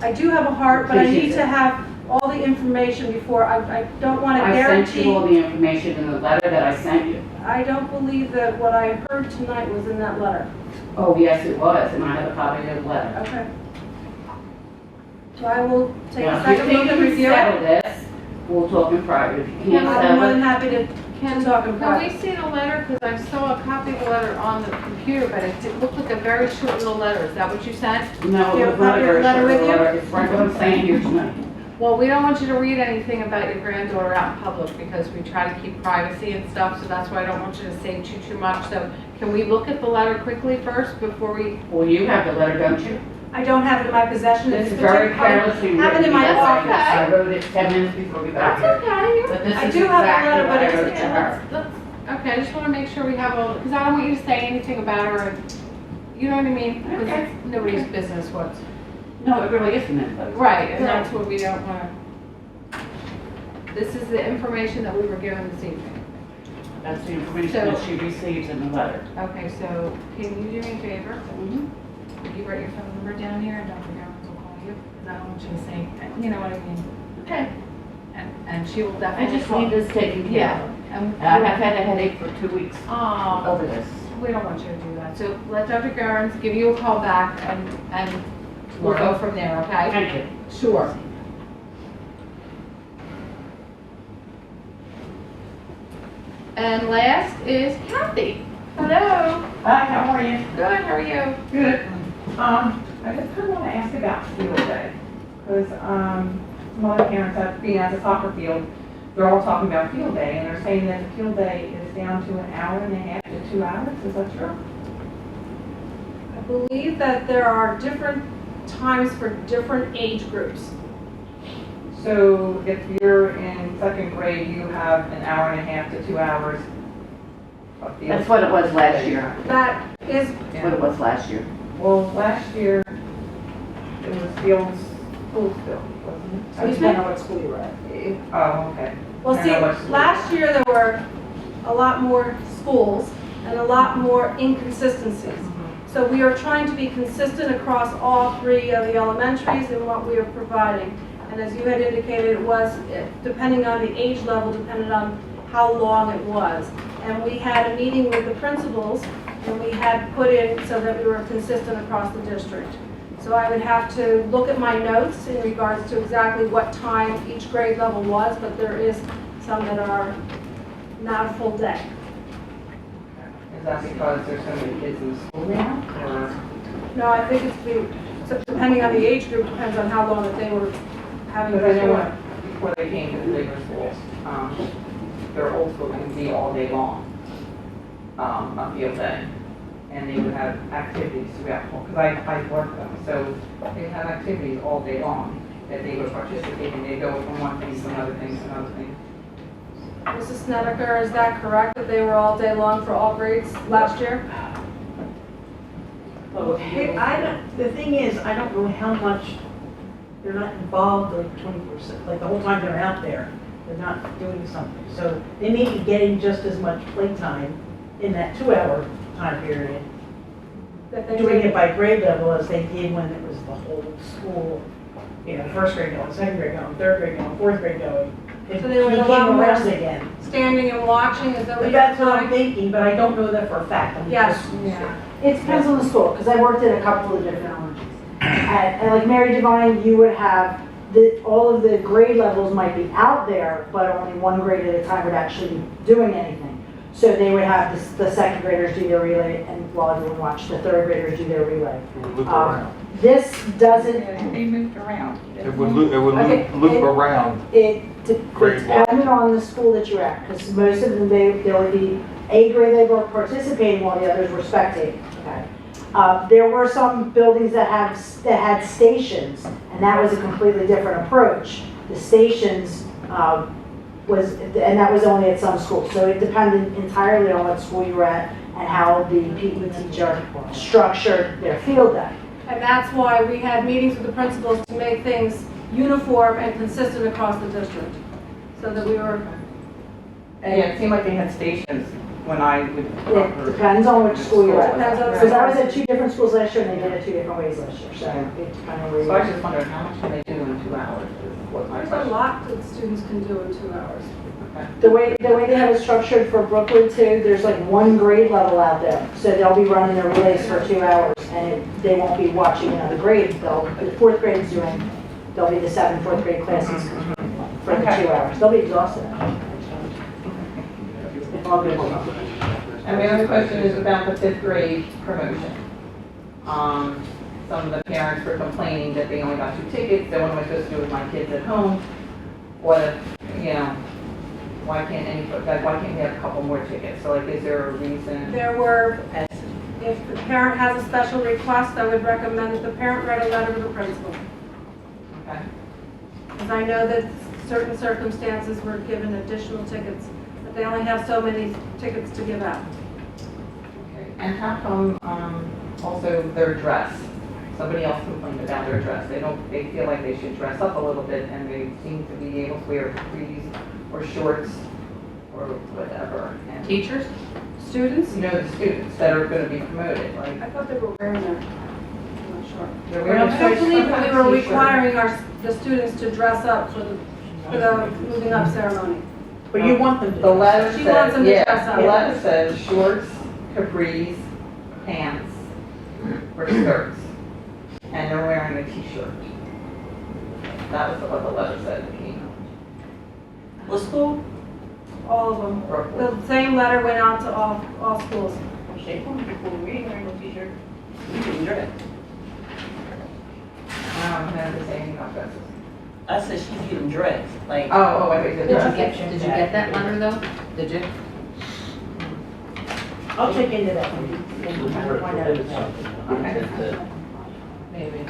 I do have a heart, but I Appreciate need to it. have all the information before. I don't want to I guarantee. sent you all the information in the letter that I sent you. I don't believe that what I heard tonight was in that letter. Oh, yes, it was, and I have a copy of the letter. Okay. So I will take Now, a if second you look think and you can review settle it. this, we'll talk in private. If you can't I'm more than settle it, happy to talk in Can private. we see the letter? Because I saw a copy of the letter on the computer, but it looked like a very short little letter. Is that what you sent? no, Do you it have was a not copy a of the very letter short with you? letter. It's right what I'm saying here tonight. Well, we don't want you to read anything about your granddaughter out in public because we try to keep privacy and stuff, so that's why I don't want you to say too much. So can we look at the letter quickly first before we? Well, you have the letter, don't you? I don't have it in my possession. This It's is very particular- carelessly I have it written. in my because office. I wrote it 10 minutes before we got here. That's okay. But this I is do have the exactly letter, what but I it's- wrote to her. Okay, I just want to make sure we have all, because I don't want you to say anything about her. You know what I mean? Because Okay. it's nobody's business what's. No, it really isn't it? Right, and that's what we don't want to. This is the information that we were given this evening. That's the information that she receives in the letter. Okay, so can you do me a favor? Mm-hmm. Would you write your phone number down here and Dr. Gowans will call you? Because I don't want you to say, you know what I mean? Okay. And she will I definitely just call. need this taken care Yeah. of. And I have had a headache for 2 weeks Oh, over this. we don't want you to do that. So let Dr. Gowans give you a call back and we'll go from there, okay? Thank you. Sure. And last is Kathy. Hello. Hi, how are you? Good, how are you? Good. I just kind of want to ask about field day, because some other parents have been at the soccer field, they're all talking about field day, and they're saying that the field day is down to an hour and a half to 2 hours. Is that true? I believe that there are different times for different age groups. So if you're in second grade, you have an hour and a half to 2 hours of field. That's what it was last year. That is, That's what it was last year. Well, last year, it was fields, school field, wasn't it? I just don't know what school you were at. Oh, okay. Well, I see, know what school. last year there were a lot more schools and a lot more inconsistencies. So we are trying to be consistent across all three of the elementaries in what we are providing. And as you had indicated, it was, depending on the age level, depended on how long it was. And we had a meeting with the principals, and we had put in so that we were consistent across the district. So I would have to look at my notes in regards to exactly what time each grade level was, but there is some that are not a full day. Is that because there's so many kids in school now, or? No, I think so depending on the age group, depends on how long that they were having Because I know before. before they came to the bigger schools, their old school can be all day long, on field day. And they would have activities throughout, because I work them, so they have activities all day long that they would participate in. They go from one thing to another thing to another thing. Mrs. Snedeker, is that correct, that they were all day long for all grades last year? The thing is, I don't know how much, they're not involved like 24/7, like the whole time they're out there, they're not doing something. So they may be getting just as much playtime in that 2-hour time period, That they doing did? it by grade level as they did when it was the whole school, first grade going, second grade going, third grade going, fourth grade going. It So they were a became lot a more rest again. standing and watching, is that what But you're that's what I'm saying? thinking, but I don't know that for a fact. I'm Yes. just- Yeah. It depends on the school, because I worked at a couple of different elementaries. And like Mary Devine, you would have, all of the grade levels might be out there, but only one grade at a time would actually be doing anything. So they would have the second graders do their relay, and while you would watch the third graders do their relay. It would loop around. This doesn't, They moved around. It would loop Okay, loop around. it Grade wise. depended on the school that you're at, because most of them, there would be A grade they were participating while the others were spectating, okay? There were some buildings that had stations, and that was a completely different approach. The stations and that was only at some schools, so it depended entirely on what school you were at and how the PE teacher structured their field day. And that's why we had meetings with the principals to make things uniform and consistent across the district. So that we were. Yeah, it seemed like they had stations when I would. It depends on which school you're at. Depends on the Because I was at 2 different schools last year and they did it 2 different ways last year, so it depends on where So you I are. just wondered, how much can they do in 2 hours? Is what my There's a question. lot that students can do in 2 hours. The way they have it structured for Brooklyn too, there's like 1 grade level out there. So they'll be running their relays for 2 hours and they won't be watching another grade. The 4th grade is doing, they'll be the 7th, 4th grade classes for the 2 hours. They'll be exhausted. All good. And my other question is about the 5th grade promotion. Some of the parents were complaining that they only got 2 tickets. So what am I supposed to do with my kids at home? What if, why can't we have a couple more tickets? So like, is there a reason? There were, if the parent has a special request, I would recommend that the parent write a letter to the principal. Okay. Because I know that certain circumstances were given additional tickets, but they only have so many tickets to give out. Okay. And how come also their dress? Somebody else complained about their dress. They feel like they should dress up a little bit, and they seem to be able to wear capris or shorts or whatever. And Teachers? Students? the students that are going to be promoted. Like, I thought they were wearing their, I'm not sure. they're wearing I don't believe that we were t-shirts. requiring the students to dress up for the moving up ceremony. But you want them to. The letter She wants them says, to dress up. the letter says shorts, capris, pants, or skirts, and they're wearing a t-shirt. That was what the letter said to me. What school? All of them. The same letter went out to all schools. We ain't wearing no t-shirt. We can dress. I don't know if they say anything about dresses. I said she get them dressed, like. Oh, I think Did you get that letter though? Did you? I'll check into that one. Okay. Maybe.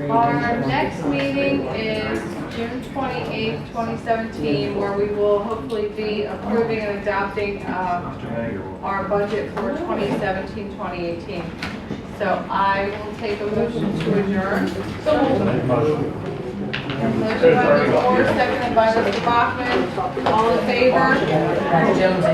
Our next meeting is June 28th, 2017, where we will hopefully be approving and adopting our budget for 2017, 2018. So I will take a motion to adjourn. Motion by Ms. Moore, seconded by Mr. Bachman. All in favor? Jones.